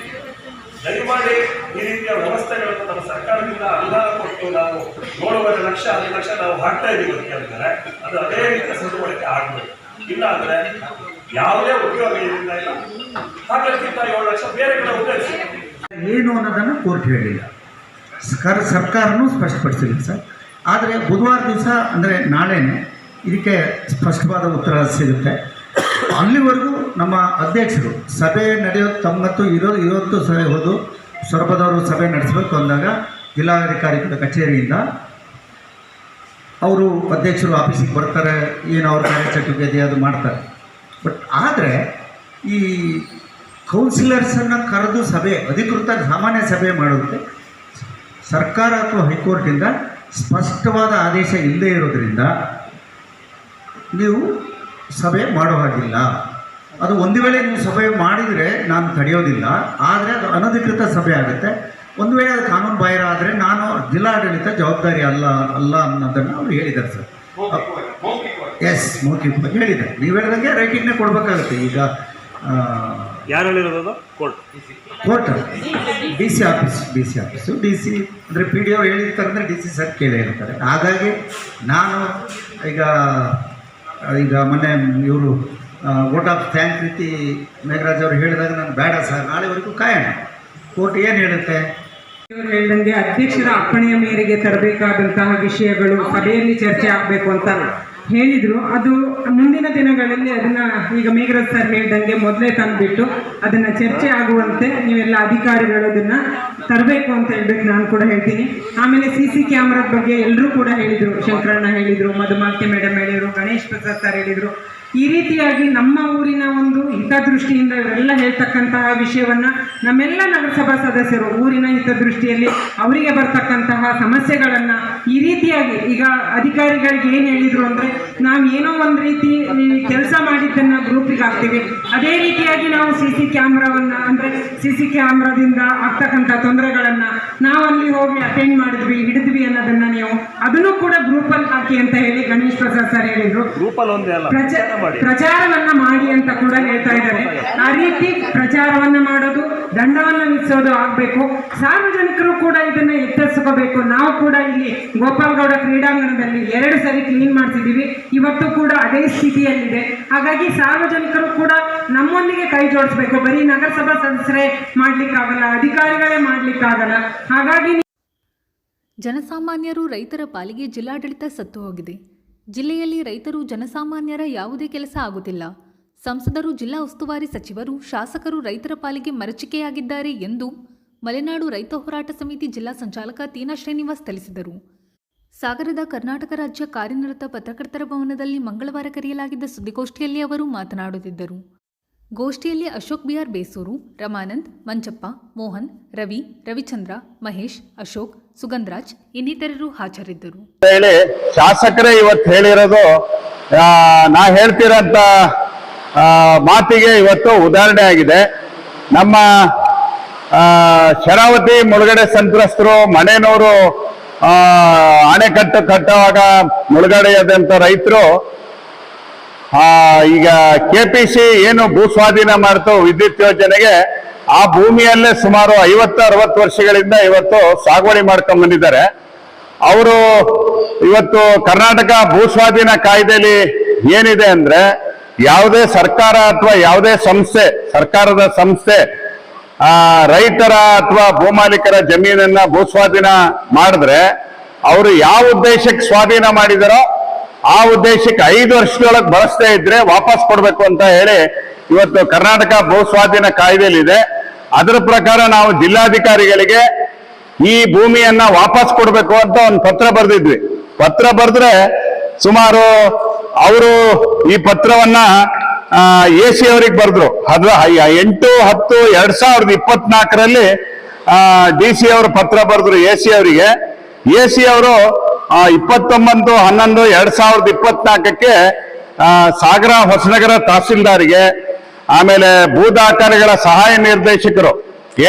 ದಯಮಾಡಿ ಈ ರೀತಿಯ ವ್ಯವಸ್ಥೆಗಳನ್ನು ನಮ್ಮ ಸರ್ಕಾರದಿಂದ ಅನುದಾನ ಕೊಟ್ಟು ನಾವು 7.5 ಲಕ್ಷ 10 ಲಕ್ಷ ನಾವು ಹಾಕ್ತಾ ಇದೀವಿ ಅಂತ ಹೇಳಿದರೆ ಅದು ಅದೇ ರೀತಿಯ ಸದುಬಳಕೆ ಆಗಬೇಕು. ಇಲ್ಲ ಅಂದ್ರೆ ಯಾವುದೇ ಉಪಯೋಗ ಇದರಿಂದ ಇಲ್ಲ. ಹಾಗಾಗಿಂತ 7 ಲಕ್ಷ ಬೇರೆ ಕಡೆ ಉಪಯೋಗಿಸಿ ಏನು ಅನ್ನೋದನ್ನು ಕೋರ್ಟ್ ಹೇಳಿಲ್ಲ, ಸರ್ಕಾರನೂ ಸ್ಪಷ್ಟಪಡಿಸಿಲ್ಲ ಸರ್. ಆದರೆ ಬುಧವಾರ ದಿವಸ ಅಂದರೆ ನಾಳೆನೇ ಇದಕ್ಕೆ ಸ್ಪಷ್ಟವಾದ ಉತ್ತರ ಸಿಗುತ್ತೆ. ಅಲ್ಲಿವರೆಗೂ ನಮ್ಮ ಅಧ್ಯಕ್ಷರು ಸಭೆ ನಡೆಯೋದು ತಮ್ಮತ್ತು ಇವತ್ತು ಸಭೆ ಹೋದು ಸೊರಬದವರು ಸಭೆ ನಡೆಸಬೇಕು ಅಂದಾಗ ಜಿಲ್ಲಾಧಿಕಾರಿಗಳ ಕಚೇರಿಯಿಂದ ಅವರು ಅಧ್ಯಕ್ಷರು ಆಫೀಸಿಗೆ ಬರ್ತಾರೆ, ಏನು ಅವ್ರ ಕಾರ್ಯಚಟುವಟಿಕೆ ಅದು ಮಾಡ್ತಾರೆ. ಬಟ್ ಆದರೆ ಈ ಕೌನ್ಸಿಲರ್ಸನ್ನು ಕರೆದು ಸಭೆ ಅಧಿಕೃತ ಸಾಮಾನ್ಯ ಸಭೆ ಮಾಡೋದಕ್ಕೆ ಸರ್ಕಾರ ಅಥವಾ ಹೈಕೋರ್ಟಿಂದ ಸ್ಪಷ್ಟವಾದ ಆದೇಶ ಇಲ್ಲದೇ ಇರೋದರಿಂದ ನೀವು ಸಭೆ ಮಾಡೋ ಹಾಗಿಲ್ಲ. ಅದು ಒಂದು ವೇಳೆ ನೀವು ಸಭೆ ಮಾಡಿದರೆ ನಾನು ತಡೆಯೋದಿಲ್ಲ, ಆದರೆ ಅದು ಅನಧಿಕೃತ ಸಭೆ ಆಗುತ್ತೆ. ಒಂದು ವೇಳೆ ಅದು ಕಾನೂನು ಬಾಹಿರ ಆದರೆ ನಾನು ಜಿಲ್ಲಾಡಳಿತ ಜವಾಬ್ದಾರಿ ಅಲ್ಲ ಅನ್ನೋದನ್ನು ಅವರು ಹೇಳಿದ್ದಾರೆ ಸರ್. ಎಸ್ ಮೌಖಿಕವಾಗಿ ಹೇಳಿದ್ದಾರೆ. ನೀವು ಹೇಳಿದಂಗೆ ರೈಟಿಂಗ್ನೇ ಕೊಡಬೇಕಾಗುತ್ತೆ. ಈಗ ಯಾರು ಹೇಳಿರೋದು? Court D C office D C ಅಂದರೆ ಪಿ ಡಿ ಅವ್ರು ಹೇಳಿರ್ತಾರೆ ಅಂದರೆ ಡಿ ಸಿ ಸರ್ ಕೇಳೇ ಇರ್ತಾರೆ. ಹಾಗಾಗಿ ನಾನು ಈಗ ಮೊನ್ನೆ ಇವರು ವೋಟ್ ಆಫ್ ಥ್ಯಾಂಕ್ ರೀತಿ ಮೇಘರಾಜ್ ಅವರು ಹೇಳಿದಾಗ ನಾನು ಬೇಡ ಸರ್, ನಾಳೆವರೆಗೂ ಕಾಯೋಣ, ಕೋರ್ಟ್ ಏನು ಹೇಳುತ್ತೆ. ಇವರು ಹೇಳಿದಂಗೆ ಅಧ್ಯಕ್ಷರ ಅಪ್ಪಣೆಯ ಮೇರೆಗೆ ತರಬೇಕಾದಂತಹ ವಿಷಯಗಳು ಸಭೆಯಲ್ಲಿ ಚರ್ಚೆ ಆಗಬೇಕು ಅಂತ ಹೇಳಿದರು. ಅದು ಮುಂದಿನ ದಿನಗಳಲ್ಲಿ ಅದನ್ನು ಈಗ ಮೇಘರಾಜ್ ಸರ್ ಹೇಳ್ದಂಗೆ ಮೊದಲೇ ತಂದುಬಿಟ್ಟು ಅದನ್ನು ಚರ್ಚೆ ಆಗುವಂತೆ ನೀವೆಲ್ಲ ಅಧಿಕಾರಿಗಳು ಅದನ್ನು ತರಬೇಕು ಅಂತ ಹೇಳ್ಬೇಕು ನಾನು ಕೂಡ ಹೇಳ್ತೀನಿ. ಆಮೇಲೆ CC ಕ್ಯಾಮ್ರಾದ ಬಗ್ಗೆ ಎಲ್ಲರೂ ಕೂಡ ಹೇಳಿದರು. ಶಂಕರಣ್ಣ ಹೇಳಿದರು, ಮಧುಮಾಲತಿ ಮೇಡಮ್ ಹೇಳಿದರು, ಗಣೇಶ್ ಪ್ರಸಾದ್ ಸರ್ ಹೇಳಿದರು. ಈ ರೀತಿಯಾಗಿ ನಮ್ಮ ಊರಿನ ಒಂದು ಹಿತದೃಷ್ಟಿಯಿಂದ ಇವರೆಲ್ಲ ಹೇಳ್ತಕ್ಕಂತಹ ವಿಷಯವನ್ನ ನಮ್ಮೆಲ್ಲ ನಗರಸಭಾ ಸದಸ್ಯರು ಊರಿನ ಹಿತದೃಷ್ಟಿಯಲ್ಲಿ ಅವರಿಗೆ ಬರ್ತಕ್ಕಂತಹ ಸಮಸ್ಯೆಗಳನ್ನ ಈ ರೀತಿಯಾಗಿ ಈಗ ಅಧಿಕಾರಿಗಳಿಗೆ ಏನು ಹೇಳಿದ್ರು ಅಂದ್ರೆ ನಾವು ಏನೋ ಒಂದು ರೀತಿ ಕೆಲಸ ಮಾಡಿದ್ದನ್ನ ಗ್ರೂಪಿಗೆ ಹಾಕ್ತೀವಿ, ಅದೇ ರೀತಿಯಾಗಿ ನಾವು CC ಕ್ಯಾಮ್ರಾವನ್ನ ಅಂದ್ರೆ CC ಕ್ಯಾಮ್ರಾದಿಂದ ಆಗ್ತಕ್ಕಂಥ ತೊಂದರೆಗಳನ್ನ ನಾವು ಅಲ್ಲಿ ಹೋಗಿ ಅಟೆಂಡ್ ಮಾಡಿದ್ವಿ, ಹಿಡಿದ್ವಿ ಅನ್ನೋದನ್ನ ನೀವು ಅದನ್ನು ಕೂಡ ಗ್ರೂಪಲ್ಲಿ ಹಾಕಿ ಅಂತ ಹೇಳಿ ಗಣೇಶ್ ಪ್ರಸಾದ್ ಸರ್ ಹೇಳಿದ್ರು. ಪ್ರಚಾರವನ್ನ ಮಾಡಿ ಅಂತ ಕೂಡ ಹೇಳ್ತಾ ಇದ್ದಾರೆ. ಆ ರೀತಿ ಪ್ರಚಾರವನ್ನ ಮಾಡೋದು, ದಂಡವನ್ನ ವಿಧಿಸೋದು ಆಗ್ಬೇಕು. ಸಾರ್ವಜನಿಕರು ಕೂಡ ಇದನ್ನ ಎಚ್ಚರಿಸ್ಕೋಬೇಕು. ನಾವು ಕೂಡ ಇಲ್ಲಿ ಗೋಪಾಲಗೌಡ ಕ್ರೀಡಾಂಗಣದಲ್ಲಿ 2 ಸರಿ ಕ್ಲೀನ್ ಮಾಡ್ತಿದ್ದೀವಿ, ಇವತ್ತು ಕೂಡ ಅದೇ ಸ್ಥಿತಿಯಲ್ಲಿದೆ. ಹಾಗಾಗಿ ಸಾರ್ವಜನಿಕರು ಕೂಡ ನಮ್ಮೊಂದಿಗೆ ಕೈ ಜೋಡಿಸ್ಬೇಕು. ಬರೀ ನಗರಸಭಾ ಸದಸ್ಯರೇ ಮಾಡ್ಲಿಕ್ಕಾಗಲ್ಲ, ಅಧಿಕಾರಿಗಳೇ ಮಾಡ್ಲಿಕ್ಕಾಗಲ್ಲ. ಹಾಗಾಗಿ ಜನಸಾಮಾನ್ಯರು ರೈತರ ಪಾಲಿಗೆ ಜಿಲ್ಲಾಡಳಿತ ಸತ್ತು ಹೋಗಿದೆ. ಜಿಲ್ಲೆಯಲ್ಲಿ ರೈತರು ಜನಸಾಮಾನ್ಯರ ಯಾವುದೇ ಕೆಲಸ ಆಗುತ್ತಿಲ್ಲ. ಸಂಸದರು, ಜಿಲ್ಲಾ ಉಸ್ತುವಾರಿ ಸಚಿವರು, ಶಾಸಕರು ರೈತರ ಪಾಲಿಗೆ ಮರಚಿಕೆಯಾಗಿದ್ದಾರೆ ಎಂದು ಮಲೆನಾಡು ರೈತ ಹೋರಾಟ ಸಮಿತಿ ಜಿಲ್ಲಾ ಸಂಚಾಲಕ ತೀನಾ ಶ್ರೀನಿವಾಸ್ ತಿಳಿಸಿದರು. ಸಾಗರದ ಕರ್ನಾಟಕ ರಾಜ್ಯ ಕಾರ್ಯನಿರತ ಪತ್ರಕರ್ತರ ಭವನದಲ್ಲಿ ಮಂಗಳವಾರ ಕರೆಯಲಾಗಿದ್ದ ಸುದ್ದಿಗೋಷ್ಠಿಯಲ್ಲಿ ಅವರು ಮಾತನಾಡುತ್ತಿದ್ದರು. ಗೋಷ್ಠಿಯಲ್ಲಿ ಅಶೋಕ್ ಬಿಆರ್ ಬೇಸೂರು, ರಮಾನಂದ್, ಮಂಚಪ್ಪ, ಮೋಹನ್, ರವಿ, ರವಿಚಂದ್ರ, ಮಹೇಶ್, ಅಶೋಕ್, ಸುಗಂಧರಾಜ್ ಇನ್ನಿತರರು ಹಾಜರಿದ್ದರು. ಹೇಳಿ ಶಾಸಕರೇ ಇವತ್ತು ಹೇಳಿರೋದು ನಾ ಹೇಳ್ತಿರೋಂಥ ಮಾತಿಗೆ ಇವತ್ತು ಉದಾಹರಣೆ ಆಗಿದೆ. ನಮ್ಮ ಶರಾವತಿ ಮುಳುಗಡೆ ಸಂತ್ರಸ್ತರು ಮನೆನೂರು ಅಣೆಕಟ್ಟು ಕಟ್ಟುವಾಗ ಮುಳುಗಡೆಯಾದಂಥ ರೈತರು ಈಗ KPC ಏನು ಭೂಸ್ವಾಧೀನ ಮಾಡ್ತು ವಿದ್ಯುತ್ ಯೋಜನೆಗೆ, ಆ ಭೂಮಿಯಲ್ಲೇ ಸುಮಾರು 50-60 ವರ್ಷಗಳಿಂದ ಇವತ್ತು ಸಾಗುವಳಿ ಮಾಡ್ಕೊಂಡ್ ಬಂದಿದ್ದಾರೆ. ಅವರು ಇವತ್ತು ಕರ್ನಾಟಕ ಭೂಸ್ವಾಧೀನ ಕಾಯ್ದೆಯಲ್ಲಿ ಏನಿದೆ ಅಂದ್ರೆ, ಯಾವುದೇ ಸರ್ಕಾರ ಅಥವಾ ಯಾವುದೇ ಸಂಸ್ಥೆ, ಸರ್ಕಾರದ ಸಂಸ್ಥೆ ರೈತರ ಅಥವಾ ಭೂಮಾಲೀಕರ ಜಮೀನನ್ನ ಭೂಸ್ವಾಧೀನ ಮಾಡಿದ್ರೆ ಅವರು ಯಾವ ಉದ್ದೇಶಕ್ಕೆ ಸ್ವಾಧೀನ ಮಾಡಿದಾರೋ ಆ ಉದ್ದೇಶಕ್ಕೆ 5 ವರ್ಷದೊಳಗೆ ಬಳಸದೇ ಇದ್ರೆ ವಾಪಸ್ ಕೊಡ್ಬೇಕು ಅಂತ ಹೇಳಿ ಇವತ್ತು ಕರ್ನಾಟಕ ಭೂಸ್ವಾಧೀನ ಕಾಯ್ದೆಯಲ್ಲಿದೆ. ಅದರ ಪ್ರಕಾರ ನಾವು ಜಿಲ್ಲಾಧಿಕಾರಿಗಳಿಗೆ ಈ ಭೂಮಿಯನ್ನ ವಾಪಸ್ ಕೊಡ್ಬೇಕು ಅಂತ ಒಂದು ಪತ್ರ ಬರೆದಿದ್ವಿ. ಪತ್ರ ಬರೆದ್ರೆ ಸುಮಾರು ಅವರು ಈ ಪತ್ರವನ್ನ AC ಅವ್ರಿಗೆ ಬರೆದ್ರು. 8/10/2024 DC ಅವರು ಪತ್ರ ಬರೆದ್ರು AC ಅವರಿಗೆ. AC ಅವರು 29/11/2024 ಸಾಗರ ಹೊಸನಗರ ತಹಸೀಲ್ದಾರ್ಗೆ, ಆಮೇಲೆ ಭೂ ದಾಖಲೆಗಳ ಸಹಾಯ ನಿರ್ದೇಶಕರು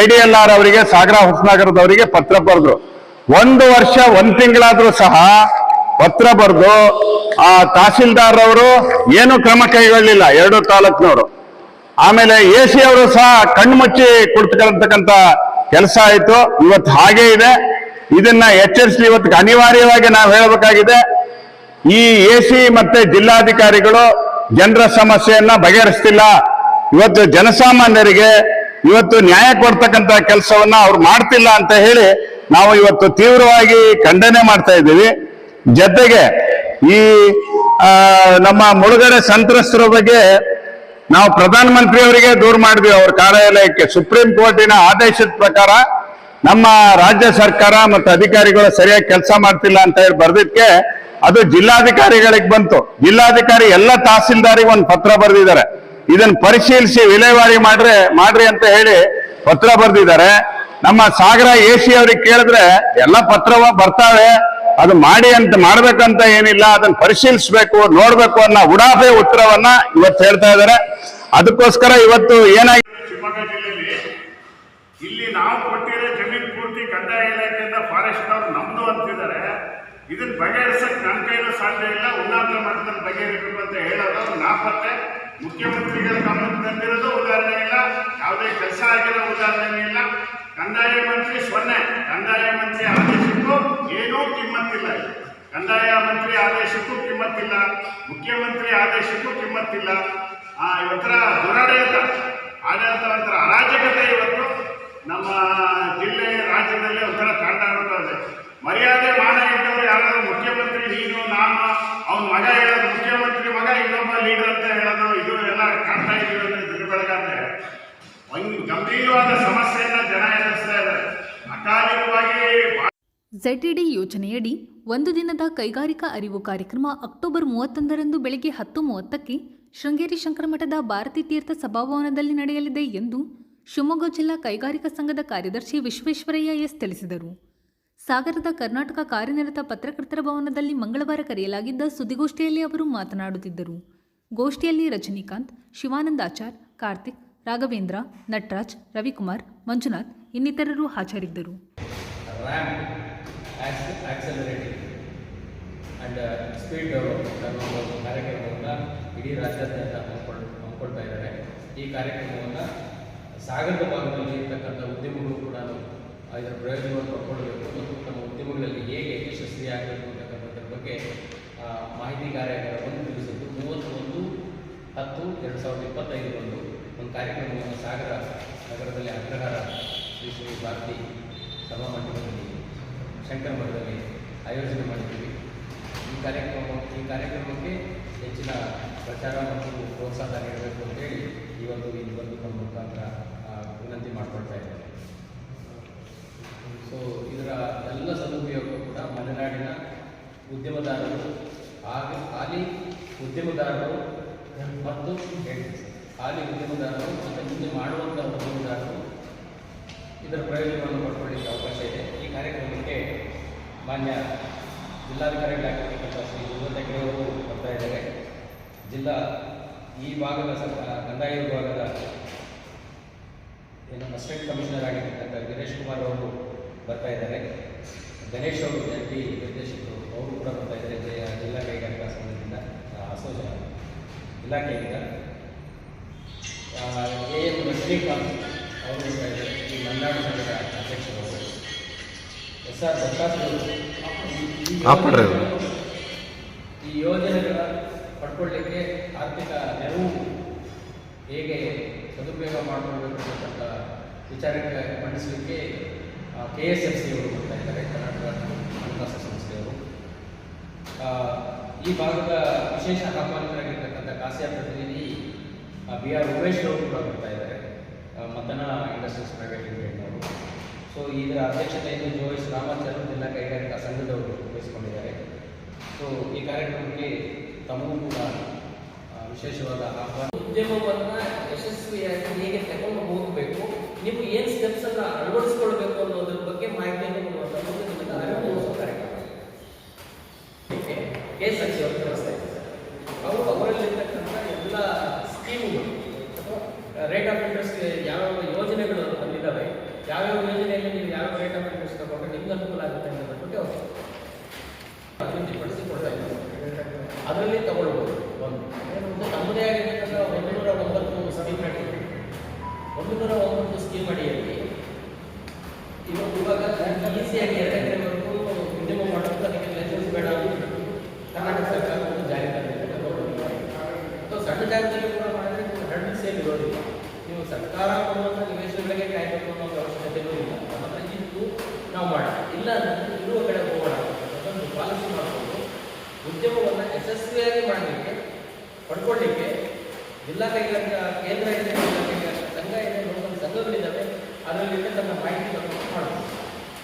ADLR ಅವರಿಗೆ, ಸಾಗರ ಹೊಸನಗರದವರಿಗೆ ಪತ್ರ ಬರೆದ್ರು. 1 ವರ್ಷ 1 ತಿಂಗಳಾದ್ರೂ ಸಹ ಪತ್ರ ಬರೆದು ತಹಸೀಲ್ದಾರ್ ಅವರು ಏನು ಕ್ರಮ ಕೈಗೊಳ್ಳಲಿಲ್ಲ, 2 ತಾಲೂಕಿನವರು. ಆಮೇಲೆ AC ಅವರು ಸಹ ಕಣ್ಮುಚ್ಚಿ ಕುಳಿತುಕೊಳ್ಳತಕ್ಕಂಥ ಕೆಲಸ ಆಯ್ತು. ಇವತ್ತು ಹಾಗೇ ಇದೆ. ಇದನ್ನ ಎಚ್ಚರಿಸಿ ಇವತ್ತು ಅನಿವಾರ್ಯವಾಗಿ ನಾವು ಹೇಳಬೇಕಾಗಿದೆ. ಈ AC ಮತ್ತೆ ಜಿಲ್ಲಾಧಿಕಾರಿಗಳು ಜನರ ಸಮಸ್ಯೆಯನ್ನ ಬಗೆಹರಿಸ್ತಿಲ್ಲ. ಇವತ್ತು ಜನಸಾಮಾನ್ಯರಿಗೆ ಇವತ್ತು ನ್ಯಾಯ ಕೊಡ್ತಕ್ಕಂಥ ಕೆಲಸವನ್ನ ಅವ್ರು ಮಾಡ್ತಿಲ್ಲ ಅಂತ ಹೇಳಿ ನಾವು ಇವತ್ತು ತೀವ್ರವಾಗಿ ಖಂಡನೆ ಮಾಡ್ತಾ ಇದ್ದೀವಿ. ಜೊತೆಗೆ ಈ ನಮ್ಮ ಮುಳುಗಡೆ ಸಂತ್ರಸ್ತರ ಬಗ್ಗೆ ನಾವು ಪ್ರಧಾನಮಂತ್ರಿ ಅವರಿಗೆ ದೂರು ಮಾಡಿದ್ವಿ, ಅವ್ರ ಕಾರ್ಯಾಲಯಕ್ಕೆ. ಸುಪ್ರೀಂ ಕೋರ್ಟಿನ ಆದೇಶದ ಪ್ರಕಾರ ನಮ್ಮ ರಾಜ್ಯ ಸರ್ಕಾರ ಮತ್ತು ಅಧಿಕಾರಿಗಳು ಸರಿಯಾಗಿ ಕೆಲಸ ಮಾಡ್ತಿಲ್ಲ ಅಂತ ಹೇಳಿ ಬರ್ದಿದ್ಕೆ ಅದು ಜಿಲ್ಲಾಧಿಕಾರಿಗಳಿಗೆ ಬಂತು. ಜಿಲ್ಲಾಧಿಕಾರಿ ಎಲ್ಲ ತಹಸೀಲ್ದಾರಿಗೆ ಒಂದು ಪತ್ರ ಬರೆದಿದ್ದಾರೆ. ಇದನ್ನ ಪರಿಶೀಲಿಸಿ ವಿಲೇವಾರಿ ಮಾಡ್ರಿ ಅಂತ ಹೇಳಿ ಪತ್ರ ಬರೆದಿದ್ದಾರೆ. ನಮ್ಮ ಸಾಗರ AC ಅವ್ರಿಗೆ ಕೇಳಿದ್ರೆ ಎಲ್ಲ ಪತ್ರ ಬರ್ತಾವೆ, ಅದು ಮಾಡ್ಬೇಕಂತ ಏನಿಲ್ಲ, ಅದನ್ನ ಪರಿಶೀಲಿಸಬೇಕು, ನೋಡ್ಬೇಕು ಅನ್ನೋ ಉಡಾಫೆ ಉತ್ತರವನ್ನ ಇವತ್ತು ಹೇಳ್ತಾ ಇದ್ದಾರೆ. ಅದಕ್ಕೋಸ್ಕರ ಇವತ್ತು ಏನಾಗಿದೆ, ಶಿವಮೊಗ್ಗ ಜಿಲ್ಲೆಯಲ್ಲಿ ಇಲ್ಲಿ ನಾವು ಕೊಟ್ಟಿರೋ ಜಮೀನು ಪೂರ್ತಿ ಕಂದಾಯ ಇಲಾಖೆಯಿಂದ ಫಾರೆಸ್ಟ್ ಅವರು ನಮ್ದು ಅಂತಿದ್ದಾರೆ. ಇದನ್ನ ಬಗೆಹರಿಸಕ್ಕೆ ನನ್ನ ಕೈಲೂ ಸಾಧ್ಯ ಇಲ್ಲ, ಉನ್ನತ ಮಟ್ಟದಲ್ಲಿ ಬಗೆಹರಿಬೇಕು ಅಂತ ಹೇಳೋದು ನಾಪತ್ತೆ. ಮುಖ್ಯಮಂತ್ರಿಗಳ ಗಮನಕ್ಕೆ ತಂದಿರೋದು ಉದಾಹರಣೆ ಇಲ್ಲ, ಯಾವುದೇ ಕೆಲಸ ಆಗಿರೋ ಉದಾಹರಣೆ ಇಲ್ಲ. ಕಂದಾಯ ಮಂತ್ರಿ 0, ಕಂದಾಯ ಮಂತ್ರಿ ಆದೇಶಕ್ಕೂ ಏನೂ ಕಿಮ್ಮತ್ತಿಲ್ಲ. ಕಂದಾಯ ಮಂತ್ರಿ ಆದೇಶಕ್ಕೂ ಕಿಮ್ಮತ್ತಿಲ್ಲ, ಮುಖ್ಯಮಂತ್ರಿ ಆದೇಶಕ್ಕೂ ಕಿಮ್ಮತ್ತಿಲ್ಲ. ಇವತ್ತರ ದುರಾಡಳಿತ, ಒಂಥರ ಅರಾಜಕತೆ ಇವತ್ತು ನಮ್ಮ ಜಿಲ್ಲೆ ರಾಜ್ಯದಲ್ಲಿ ಒಂಥರ ಕಾಣ್ತಾ ಇದೆ. ಮರ್ಯಾದೆ ಮಾನ ಇದ್ದವರು ಯಾರಾದ್ರೂ ಮುಖ್ಯಮಂತ್ರಿ ನೀನು ನಾನು ಅವ್ನ ಮಗ ಹೇಳೋದು, ಮುಖ್ಯಮಂತ್ರಿ ಮಗ ಇನ್ನೊಬ್ಬ ಲೀಡರ್ ಅಂತ ಹೇಳೋದು, ಇದು ಎಲ್ಲ ಕಾಣ್ತಾ ಇದೀವಿ ಅಂದ್ರೆ ಬೆಳಗಾದ್ರೆ ಒಂದು ಗಂಭೀರವಾದ ಸಮಸ್ಯೆಯನ್ನ ಜನ ಎದುರಿಸ್ತಾ ಇದ್ದಾರೆ. ಅಕಾಲಿಕವಾಗಿ ZED ಯೋಜನೆಯಡಿ 1 ದಿನದ ಕೈಗಾರಿಕಾ ಅರಿವು ಕಾರ್ಯಕ್ರಮ ಅಕ್ಟೋಬರ್ 31ರಂದು ಬೆಳಗ್ಗೆ 10:30ಕ್ಕೆ ಶೃಂಗೇರಿ ಶಂಕರಮಠದ ಭಾರತೀ ತೀರ್ಥ ಸಭಾಭವನದಲ್ಲಿ ನಡೆಯಲಿದೆ ಎಂದು ಶಿವಮೊಗ್ಗ ಜಿಲ್ಲಾ ಕೈಗಾರಿಕಾ ಸಂಘದ ಕಾರ್ಯದರ್ಶಿ ವಿಶ್ವೇಶ್ವರಯ್ಯ ಎಸ್ ತಿಳಿಸಿದರು. ಸಾಗರದ ಕರ್ನಾಟಕ ಕಾರ್ಯನಿರತ ಪತ್ರಕರ್ತರ ಭವನದಲ್ಲಿ ಮಂಗಳವಾರ ಕರೆಯಲಾಗಿದ್ದ ಸುದ್ದಿಗೋಷ್ಠಿಯಲ್ಲಿ ಅವರು ಮಾತನಾಡುತ್ತಿದ್ದರು. ಗೋಷ್ಠಿಯಲ್ಲಿ ರಜನಿಕಾಂತ್, ಶಿವಾನಂದಾಚಾರ್, ಕಾರ್ತಿಕ್, ರಾಘವೇಂದ್ರ, ನಟರಾಜ್, ರವಿಕುಮಾರ್, ಮಂಜುನಾಥ್ ಇನ್ನಿತರರು ಹಾಜರಿದ್ದರು. ಆ್ಯಂಡ್ ಸ್ಪೀಡ್ ಅನ್ನೋ ಕಾರ್ಯಕ್ರಮವನ್ನು ಇಡೀ ರಾಜ್ಯಾದ್ಯಂತ ಹಮ್ಮಿಕೊಳ್ತಾ ಇದ್ದಾರೆ. ಈ ಕಾರ್ಯಕ್ರಮವನ್ನು ಸಾಗರದ ಭಾಗದಲ್ಲಿ ಇರ್ತಕ್ಕಂಥ ಉದ್ಯಮಗಳು ಕೂಡ ಇದರ ಪ್ರಯೋಜನವನ್ನು ಪಡ್ಕೊಳ್ಬೇಕು ಮತ್ತು ತಮ್ಮ ಉದ್ಯಮಗಳಲ್ಲಿ ಹೇಗೆ ಯಶಸ್ವಿಯಾಗಬೇಕು ಅಂತಕ್ಕಂಥದ್ರ ಬಗ್ಗೆ ಮಾಹಿತಿ ಕಾರ್ಯಾಗಾರವನ್ನು ತಿಳಿಸಿದ್ದು 31/10/2025 ಒಂದು ಕಾರ್ಯಕ್ರಮವನ್ನು ಸಾಗರ ನಗರದಲ್ಲಿ ಅಗ್ರಹಾರ ಶ್ರೀ ಶ್ರೀ ಭಾರತಿ ಸಭಾಮಂಟಪದಲ್ಲಿ ಶಂಕರ ಮಠದಲ್ಲಿ ಆಯೋಜನೆ ಮಾಡಿದ್ದೀವಿ. ಈ ಕಾರ್ಯಕ್ರಮಕ್ಕೆ ಹೆಚ್ಚಿನ ಪ್ರಚಾರ ಮತ್ತು ಪ್ರೋತ್ಸಾಹ ನೀಡಬೇಕು ಅಂತೇಳಿ ಇಲ್ಲಿ ಬಂದು ನಮ್ಮ ಮುಖಾಂತರ ವಿನಂತಿ ಮಾಡಿಕೊಳ್ತಾ ಇದ್ದಾರೆ. ಸೊ ಇದರ ಎಲ್ಲ ಸದುಪಯೋಗ ಕೂಡ ಮಲೆನಾಡಿನ ಉದ್ಯಮದಾರರು ಹಾಲಿ ಉದ್ಯಮದಾರರು ಮತ್ತು ಮುಂದೆ ಮಾಡುವಂಥ ಉದ್ಯಮದಾರರು ಇದರ ಪ್ರಯೋಜನವನ್ನು ಪಡ್ಕೊಳ್ಳಿಕ್ಕೆ ಅವಕಾಶ ಇದೆ. ಈ ಕಾರ್ಯಕ್ರಮಕ್ಕೆ ಮಾನ್ಯ ಜಿಲ್ಲಾಧಿಕಾರಿಗಳಾಗಿರ್ತಕ್ಕಂಥ ಶ್ರೀ ಅವರು ಬರ್ತಾ ಇದ್ದಾರೆ. ಈ ಭಾಗದ ಕಂದಾಯ ವಿಭಾಗದ ಅಸಿಸ್ಟೆಂಟ್ ಕಮಿಷನರ್ ಆಗಿರ್ತಕ್ಕಂಥ ವೀರೇಶ್ ಕುಮಾರ್ ಅವರು ಬರ್ತಾ ಇದ್ದಾರೆ. ಗಣೇಶ್ ಅವರು ಜಂಟಿ ನಿರ್ದೇಶಕರು ಅವರು ಕೂಡ ಬರ್ತಾ ಇದ್ದಾರೆ. ಜಿಲ್ಲಾ ಕೈಗಾರಿಕಾ ಸಂಘದಿಂದ ಇಲಾಖೆಯಿಂದ AM ರಜನಿಕಾಂತ್ ಅವರು ಬರ್ತಾ ಇದ್ದಾರೆ. ಈ ಮಲೆನಾಡು ಸಂಘದ ಅಧ್ಯಕ್ಷರವರು SR ದತ್ತಾತ್ರೇಯರು ಈ ಯೋಜನೆಗಳ ಪಡ್ಕೊಳ್ಳಿಕ್ಕೆ ಆರ್ಥಿಕ ನೆರವು ಹೇಗೆ ಸದುಪಯೋಗ ಮಾಡಿಕೊಳ್ಬೇಕು ಅಂತಕ್ಕಂಥ ವಿಚಾರಕ್ಕೆ ಮಂಡಿಸಲಿಕ್ಕೆ KSFC ಅವರು ಬರ್ತಾ ಇದ್ದಾರೆ, ಕರ್ನಾಟಕ ಹಣಕಾಸು ಸಂಸ್ಥೆಯವರು. ಈ ಭಾಗದ ವಿಶೇಷ ಆಹ್ವಾನಿತರಾಗಿರ್ತಕ್ಕಂಥ ಕಾಸಿಯಾ ಪ್ರತಿನಿಧಿ BR ಉಮೇಶ್ ಅವರು ಕೂಡ ಬರ್ತಾ ಇದ್ದಾರೆ, ಮತನ ಇಂಡಸ್ಟ್ರೀಸ್ ಪ್ರೈವೇಟ್ ಲಿಮಿಟೆಡ್ನವರು. ಸೊ ಇದರ ಅಧ್ಯಕ್ಷತೆಯನ್ನು ಜೋಯಿಸ್ ರಾಮಾಚಾರ್ಯ ಜಿಲ್ಲಾ ಕೈಗಾರಿಕಾ ಸಂಘದವರು ವಹಿಸಿಕೊಂಡಿದ್ದಾರೆ. ಸೊ ಈ ಕಾರ್ಯಕ್ರಮಕ್ಕೆ ತಮಗೂ ಕೂಡ ವಿಶೇಷವಾದ ಆಹ್ವಾನ. ಉದ್ಯಮವನ್ನು ಯಶಸ್ವಿಯಾಗಿ ಹೇಗೆ ತಗೊಂಡು ಹೋಗಬೇಕು, ನೀವು ಏನು ಸ್ಟೆಪ್ಸನ್ನು ಅಳವಡಿಸ್ಕೊಳ್ಬೇಕು ಅನ್ನೋದ್ರ ಬಗ್ಗೆ ಮಾಹಿತಿಯನ್ನು ಕೊಡುವಂಥದ್ದು ನಿಮ್ಮದು ಅರಿವು ಕಾರ್ಯಕ್ರಮ. KSFC ಅವರು ಕಳಿಸ್ತಾ ಇದ್ದಾರೆ. ಅವರು ಅವರಲ್ಲಿರ್ತಕ್ಕಂಥ ಎಲ್ಲ ಸ್ಕೀಮುಗಳು ಅಥವಾ ರೇಟ್ ಆಫ್ ಇಂಟ್ರೆಸ್ಟ್ ಯಾವ್ಯಾವ ಯೋಜನೆಗಳು ಬಂದಿದ್ದಾವೆ, ಯಾವ್ಯಾವ ಯೋಜನೆಯಲ್ಲಿ ನೀವು ಯಾವ ರೇಟ್ ಆಫ್ ಇಂಟ್ರೆಸ್ಟ್ ತಗೊಂಡ್ರೆ ನಿಮ್ಗೆ ಅನುಕೂಲ ಆಗುತ್ತೆ ಅನ್ನೋದ್ರ ಬಗ್ಗೆ ಅವರು ಅಭಿವೃದ್ಧಿಪಡಿಸಿಕೊಡ್ತಾ ಇದ್ದಾರೆ. ಅದರಲ್ಲಿ ತಗೊಳ್ಬೋದು. ತಮ್ಮದೇ ಆಗಿರ್ತಕ್ಕಂಥ 109 ಸ್ಕೀಮ್ ಅಡಿಯಲ್ಲಿ 109 ಸ್ಕೀಮ್ ಅಡಿಯಲ್ಲಿ ಇವಾಗ ಈಸಿಯಾಗಿ 2 ಎಕರೆವರೆಗೂ ಉದ್ಯಮ ಮಾಡೋದು ಅದಕ್ಕೆ ಲೈಸೆನ್ಸ್ ಬೇಡ ಕರ್ನಾಟಕ ಸರ್ಕಾರ ಒಂದು ಜಾರಿ ತಂದಿದೆ. ಅಥವಾ ಸಣ್ಣ ಜಾಗದಲ್ಲಿ ಕೂಡ ಮಾಡಿದ್ರೆ ನೀವು ಹರಡಿಸಿ ಇರೋದಿಲ್ಲ. ನೀವು ಸರ್ಕಾರ ಕೊಡುವಂಥ ನಿವೇಶನಗಳಿಗೆ ಕಾಯಬೇಕು ಅನ್ನೋ ಅವಶ್ಯಕತೆ ಇರೋದಿಲ್ಲ. ನಮ್ಮ ಹತ್ರ ಇದ್ದು ನಾವು ಮಾಡೋಣ, ಇಲ್ಲ ಅಂದರೆ ಇರುವ ಕಡೆ ಹೋಗೋಣ ಅದೊಂದು ಪಾಲಿಸಿ ಮಾಡಿಕೊಂಡು ಉದ್ಯಮವನ್ನು ಯಶಸ್ವಿಯಾಗಿ ಮಾಡಲಿಕ್ಕೆ ಪಡ್ಕೊಳ್ಳಿಕ್ಕೆ ಜಿಲ್ಲಾ ಕೈಗಾರಿಕಾ ಕೇಂದ್ರ ಇದೆ, ಜಿಲ್ಲಾ ಕೈಗಾರಿಕಾ ಸಂಘ ಇದೆ, ಲೋಕಲ್ ಸಂಘಗಳಿದ್ದಾವೆ. ಅದರಲ್ಲಿ ತನ್ನ ಮಾಹಿತಿ ತಗೊಂಡು ಮಾಡಬಹುದು.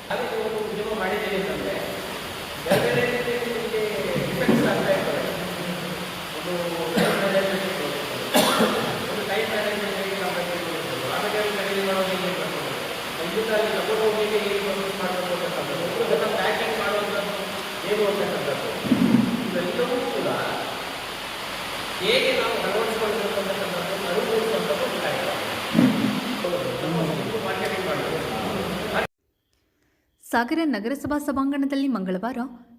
ಹಾಗೆ ನೀವು ಉದ್ಯಮ ಮಾಡಿದ್ದೀರಿ ಅಂತಂದರೆ ಬೇರೆ ಬೇರೆ ನಿಮಗೆ ಡಿಫೆಕ್ಟ್ಸ್ ಆಗ್ತಾ ಇರ್ತವೆ. ಒಂದು ಟೈಮ್ ಮ್ಯಾನೇಜ್ಮೆಂಟ್ ಹೇಗೆ ಮಾಡಬೇಕು, ಆಮೇಲೆ ಖರೀದಿ ಮಾಡೋದು ಹೇಗೆ ಮಾಡಬೇಕು, ಇದಕ್ಕಾಗಿ ತಗೊಂಡು ಹೋಗಿ ಹೇಗೆ ಮಾಡಬೇಕು ಅಂತಕ್ಕಂಥದ್ದು, ಒಬ್ಬರು ಪ್ಯಾಕಿಂಗ್ ಮಾಡುವಂಥದ್ದು ಏನು ಅಂತಕ್ಕಂಥದ್ದು, ಇವೆಲ್ಲವೂ ಕೂಡ ಹೇಗೆ ನಾವು ಅಳವಡಿಸಿಕೊಳ್ಬೇಕು ಅಂತಕ್ಕಂಥದ್ದು ಅರಿವುವಂಥ ಒಂದು ಕಾರ್ಯಕ್ರಮ. ಮಾರ್ಕೆಟಿಂಗ್ ಮಾಡಬೇಕು. ಸಾಗರ ನಗರಸಭಾ ಸಭಾಂಗಣದಲ್ಲಿ ಮಂಗಳವಾರ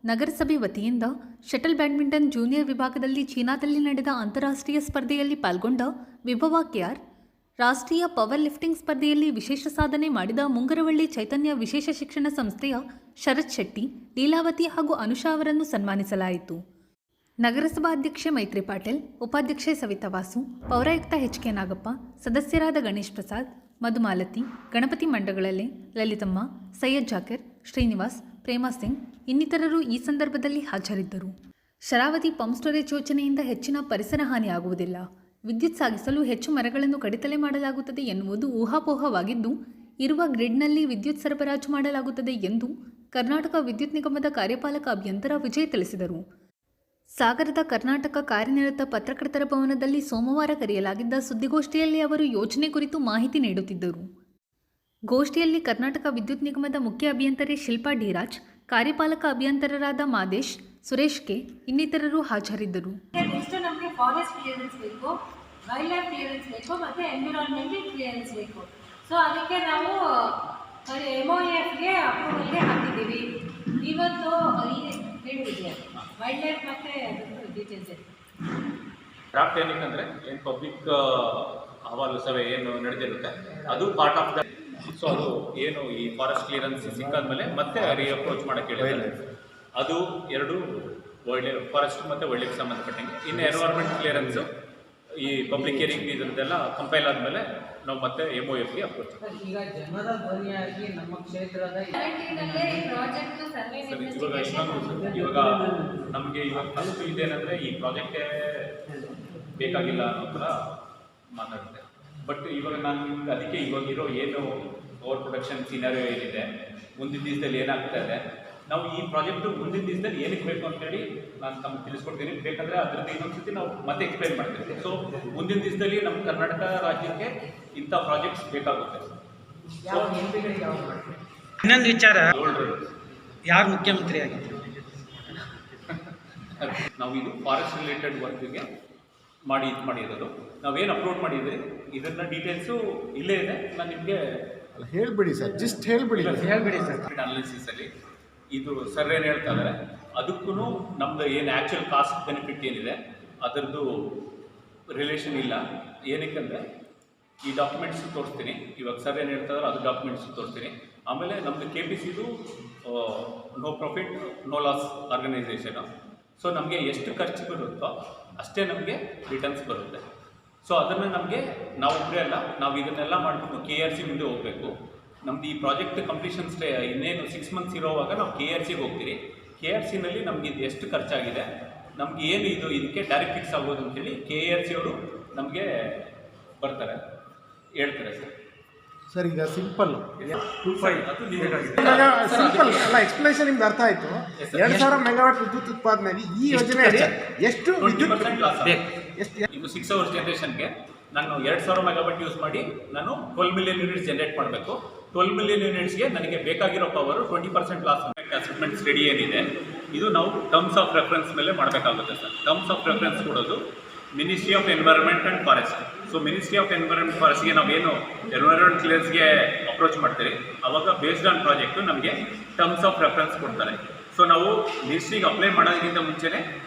ನಗರಸಭೆ ವತಿಯಿಂದ ಶಟಲ್ ಬ್ಯಾಡ್ಮಿಂಟನ್ ಜೂನಿಯರ್ ವಿಭಾಗದಲ್ಲಿ ಚೀನಾದಲ್ಲಿ ನಡೆದ ಅಂತಾರಾಷ್ಟ್ರೀಯ ಸ್ಪರ್ಧೆಯಲ್ಲಿ ಪಾಲ್ಗೊಂಡ ವಿಭವ KR, ರಾಷ್ಟ್ರೀಯ ಪವರ್ ಲಿಫ್ಟಿಂಗ್ ಸ್ಪರ್ಧೆಯಲ್ಲಿ ವಿಶೇಷ ಸಾಧನೆ ಮಾಡಿದ ಮುಂಗರವಳ್ಳಿ ಚೈತನ್ಯ ವಿಶೇಷ ಶಿಕ್ಷಣ ಸಂಸ್ಥೆಯ ಶರತ್ ಶೆಟ್ಟಿ, ಲೀಲಾವತಿ ಹಾಗೂ ಅನುಷಾ ಅವರನ್ನು ಸನ್ಮಾನಿಸಲಾಯಿತು. ನಗರಸಭಾ ಅಧ್ಯಕ್ಷೆ ಮೈತ್ರಿ ಪಾಟೀಲ್, ಉಪಾಧ್ಯಕ್ಷೆ ಸವಿತಾ ವಾಸು, ಪೌರಾಯುಕ್ತ HK ನಾಗಪ್ಪ, ಸದಸ್ಯರಾದ ಗಣೇಶ್ ಪ್ರಸಾದ್, ಮಧುಮಾಲತಿ, ಗಣಪತಿ ಮಂಡಗಳಲೆ, ಲಲಿತಮ್ಮ, ಸೈಯದ್ ಜಾಕಿರ್, ಶ್ರೀನಿವಾಸ್, ಪ್ರೇಮಾ ಸಿಂಗ್ ಇನ್ನಿತರರು ಈ ಸಂದರ್ಭದಲ್ಲಿ ಹಾಜರಿದ್ದರು. ಶರಾವತಿ ಪಂಪ್ ಸ್ಟೋರೇಜ್ ಯೋಜನೆಯಿಂದ ಹೆಚ್ಚಿನ ಪರಿಸರ ಹಾನಿಯಾಗುವುದಿಲ್ಲ. ವಿದ್ಯುತ್ ಸಾಗಿಸಲು ಹೆಚ್ಚು ಮರಗಳನ್ನು ಕಡಿತಲೆ ಮಾಡಲಾಗುತ್ತದೆ ಎನ್ನುವುದು ಊಹಾಪೋಹವಾಗಿದ್ದು, ಇರುವ ಗ್ರಿಡ್ನಲ್ಲಿ ವಿದ್ಯುತ್ ಸರಬರಾಜು ಮಾಡಲಾಗುತ್ತದೆ ಎಂದು ಕರ್ನಾಟಕ ವಿದ್ಯುತ್ ನಿಗಮದ ಕಾರ್ಯಪಾಲಕ ಅಭಿಯಂತರ ವಿಜಯ್ ತಿಳಿಸಿದರು. ಸಾಗರದ ಕರ್ನಾಟಕ ಕಾರ್ಯನಿರತ ಪತ್ರಕರ್ತರ ಭವನದಲ್ಲಿ ಸೋಮವಾರ ಕರೆಯಲಾಗಿದ್ದ ಸುದ್ದಿಗೋಷ್ಠಿಯಲ್ಲಿ ಅವರು ಯೋಜನೆ ಕುರಿತು ಮಾಹಿತಿ ನೀಡುತ್ತಿದ್ದರು. ಗೋಷ್ಠಿಯಲ್ಲಿ ಕರ್ನಾಟಕ ವಿದ್ಯುತ್ ನಿಗಮದ ಮುಖ್ಯ ಅಭಿಯಂತರಿ ಶಿಲ್ಪಾ ಡಿರಾಜ್, ಕಾರ್ಯಪಾಲಕ ಅಭಿಯಂತರರಾದ ಮಾದೇಶ್, ಸುರೇಶ್ ಕೆ ಇನ್ನಿತರರು ಹಾಜರಿದ್ದರು. ನೆಕ್ಸ್ಟ್ ನಮಗೆ ಫಾರೆಸ್ಟ್ ಕ್ಲಿಯರೆನ್ಸ್ ಬೇಕು, ವೈಲ್ಡ್ ಲೈಫ್ ಕ್ಲಿಯರೆನ್ಸ್ ಬೇಕು ಮತ್ತು ಎನ್ವಿರಾನ್ಮೆಂಟಲ್ ಕ್ಲಿಯರೆನ್ಸ್ ಬೇಕು. ಸೊ ಅದಕ್ಕೆ ನಾವು MOFಗೆ ಅಪ್ರೂವಲ್ಗೆ ಹಾಕಿದ್ದೀವಿ. ಇವತ್ತು ಹೇಳಿದ್ದೆ ವೈಲ್ಡ್ ಲೈಫ್ ಮತ್ತು ಡೀಟೇಲ್ಸ್ ಡ್ರಾಫ್ಟ್ ಏನಕ್ಕಂದರೆ ಏನು ಪಬ್ಲಿಕ್ ಅಹವಾಲು ಸಭೆ ಏನು ನಡೆದಿರುತ್ತೆ ಅದು ಪಾರ್ಟ್ ಆಫ್ ದ. ಸೊ ಅದು ಏನು ಈ ಫಾರೆಸ್ಟ್ ಕ್ಲಿಯರೆನ್ಸ್ ಸಿಕ್ಕಾದ್ಮೇಲೆ ಮತ್ತೆ ರೀಅಪ್ರೋಚ್ ಮಾಡೋಕ್ಕೆ ಹೇಳಿದ್ದಾರೆ. ಅದು ಎರಡು ವೈಲ್ಡ್ ಲೈಫ್ ಫಾರೆಸ್ಟ್ ಮತ್ತು ವೈಲ್ಡ್ ಲೈಫ್ ಸಂಬಂಧಪಟ್ಟಂಗೆ. ಇನ್ನು ಎನ್ವೈರ್ಮೆಂಟ್ ಕ್ಲಿಯರೆನ್ಸು ಈ ಪಬ್ಲಿಕ್ ಹಿಯರಿಂಗ್ ಇದರದ್ದೆಲ್ಲ ಕಂಪೈಲ್ ಆದಮೇಲೆ ನಾವು ಮತ್ತೆ MOFಗೆ ಅಪ್ರೋಚ್. ಈಗ ಜನರ ಧ್ವನಿಯಾಗಿ ನಮ್ಮ ಕ್ಷೇತ್ರದ ಇವಾಗ ನಮಗೆ ಇವಾಗ ಫಸ್ಟ್ ಇದೇನಂದರೆ ಈ ಪ್ರಾಜೆಕ್ಟೇ ಬೇಕಾಗಿಲ್ಲ ಅನ್ನೋ ಥರ ಮಾತಾಡುತ್ತೆ. ಬಟ್ ಇವಾಗ ನಾನು ಅದಕ್ಕೆ ಇವಾಗಿರೋ ಏನು ಓವರ್ ಪ್ರೊಡಕ್ಷನ್ ಸಿನಾರಿಯೋ ಏನಿದೆ, ಮುಂದಿನ ದಿವಸದಲ್ಲಿ ಏನಾಗ್ತಾ ಇದೆ, ನಾವು ಈ ಪ್ರಾಜೆಕ್ಟು ಮುಂದಿನ ದಿವಸದಲ್ಲಿ ಏನಕ್ಕೆ ಬೇಕು ಅಂತೇಳಿ ನಾನು ತಮಗೆ ತಿಳಿಸ್ಕೊಡ್ತೀನಿ. ಬೇಕಂದರೆ ಅದರಿಂದ ಇನ್ನೊಂದ್ಸತಿ ನಾವು ಮತ್ತೆ ಎಕ್ಸ್ಪ್ಲೈನ್ ಮಾಡ್ತೀವಿ. ಸೊ ಮುಂದಿನ ದಿವಸದಲ್ಲಿ ನಮ್ಮ ಕರ್ನಾಟಕ ರಾಜ್ಯಕ್ಕೆ ಇಂಥ ಪ್ರಾಜೆಕ್ಟ್ಸ್ ಬೇಕಾಗುತ್ತೆ. ಇನ್ನೊಂದು ವಿಚಾರ, ಯಾರು ಮುಖ್ಯಮಂತ್ರಿ ಆಗಿದ್ರು? ನಾವು ಇದು ಫಾರೆಸ್ಟ್ ರಿಲೇಟೆಡ್ ವರ್ಕ್ಗೆ ಮಾಡಿರೋದು. ನಾವೇನು ಅಪ್ಲೋಡ್ ಮಾಡಿದ್ರಿ ಇದನ್ನ ಡೀಟೇಲ್ಸು ಇಲ್ಲೇ ಇದೆ. ನಾನು ನಿಮಗೆ ಹೇಳ್ಬಿಡಿ ಸರ್, ಜಸ್ಟ್ ಹೇಳ್ಬಿಡಿ ಸರ್. ಅನಾಲಿಸಿಸಲ್ಲಿ ಇದು ಸರ್ ಏನು ಹೇಳ್ತಾ ಇದ್ದಾರೆ, ಅದಕ್ಕೂ ನಮ್ಮದು ಏನು ಆ್ಯಕ್ಚುಯಲ್ ಕಾಸ್ಟ್ ಬೆನಿಫಿಟ್ ಏನಿದೆ ಅದರದ್ದು ರಿಲೇಷನ್ ಇಲ್ಲ. ಏನಕ್ಕೆಂದರೆ ಈ ಡಾಕ್ಯುಮೆಂಟ್ಸ್ ತೋರಿಸ್ತೀನಿ. ಇವಾಗ ಸರ್ ಏನು ಹೇಳ್ತಾ ಇದ್ದಾರೆ ಅದು ಡಾಕ್ಯುಮೆಂಟ್ಸ್ ತೋರಿಸ್ತೀನಿ. ಆಮೇಲೆ ನಮ್ಮದು KPCದು no profit no loss organisation. So ನಮಗೆ ಎಷ್ಟು ಖರ್ಚು ಬರುತ್ತೋ ಅಷ್ಟೇ ನಮಗೆ ರಿಟರ್ನ್ಸ್ ಬರುತ್ತೆ. ಸೊ ಅದನ್ನು ನಮಗೆ ನಾವು ಒಬ್ಬರೇ ಅಲ್ಲ, ನಾವು ಇದನ್ನೆಲ್ಲ ಮಾಡಿಬಿಟ್ಟು KRC ಮುಂದೆ ಹೋಗಬೇಕು. ನಮ್ಮದು ಈ ಪ್ರಾಜೆಕ್ಟ್ ಕಂಪ್ಲೀಷನ್ ಇನ್ನೇನು 6 ಮಂತ್ಸ್ ಇರೋವಾಗ ನಾವು KRCಗೆ ಹೋಗ್ತೀರಿ. KRCನಲ್ಲಿ ನಮಗೆ ಇದು ಎಷ್ಟು ಖರ್ಚಾಗಿದೆ, ನಮಗೆ ಏನು ಇದು ಇದಕ್ಕೆ ಡೈರೆಕ್ಟ್ ಫಿಕ್ಸ್ ಆಗೋದು ಅಂತೇಳಿ KRC ಅವರು ನಮಗೆ ಬರ್ತಾರೆ, ಹೇಳ್ತಾರೆ ಸರ್. ಸರ್ ಈಗ ಸಿಂಪಲ್ ಅದು ನಿಮಗೆ ಸಿಂಪಲ್ ಅಲ್ಲ, ಎಕ್ಸ್ಪ್ಲನೇಷನ್ ನಿಮ್ಗೆ ಅರ್ಥ ಆಯಿತು. 2000 ಮೆಗಾವಾಟ್ ವಿದ್ಯುತ್ ಉತ್ಪಾದನೆಗೆ ಈ ಯೋಜನೆ ಎಷ್ಟು ವಿದ್ಯುತ್ ಲಾಸ್ ಇದು 6 ಅವರ್ಸ್ ಜನ್ರೇಷನ್ಗೆ ನಾನು 2000 ಮೆಗಾವಾಟ್ ಯೂಸ್ ಮಾಡಿ ನಾನು 12 ಮಿಲಿಯನ್ ಯೂನಿಟ್ಸ್ ಜನರೇಟ್ ಮಾಡಬೇಕು. 12 ಮಿಲಿಯನ್ ಯೂನಿಟ್ಸ್ಗೆ ನನಗೆ ಬೇಕಾಗಿರೋ ಪವರು 20% ಲಾಸ್. ಅಸೆಸ್ಮೆಂಟ್ ಸ್ಟಡಿ ಏನಿದೆ ಇದು ನಾವು ಟರ್ಮ್ಸ್ ಆಫ್ ರೆಫರೆನ್ಸ್ ಮೇಲೆ ಮಾಡಬೇಕಾಗುತ್ತೆ ಸರ್. ಟರ್ಮ್ಸ್ ಆಫ್ ರೆಫರೆನ್ಸ್ ಕೊಡೋದು ministry of environment and forest. So ministry of environment ಫಾರೆಸ್ಟ್ಗೆ ನಾವೇನು ಎನ್ವೈರನ್ಮೆಂಟ್ ಕ್ಲಿಯರೆನ್ಸ್ಗೆ ಅಪ್ರೋಚ್ ಮಾಡ್ತೀವಿ, ಅವಾಗ ಬೇಸ್ಡ್ ಆನ್ ಪ್ರಾಜೆಕ್ಟು ನಮಗೆ ಟರ್ಮ್ಸ್ ಆಫ್ ರೆಫರೆನ್ಸ್ ಕೊಡ್ತಾರೆ. ಸೊ ನಾವು ಮಿನಿಸ್ಟ್ರಿಗೆ ಅಪ್ಲೈ ಮಾಡೋದಕ್ಕಿಂತ ಮುಂಚೆನೇ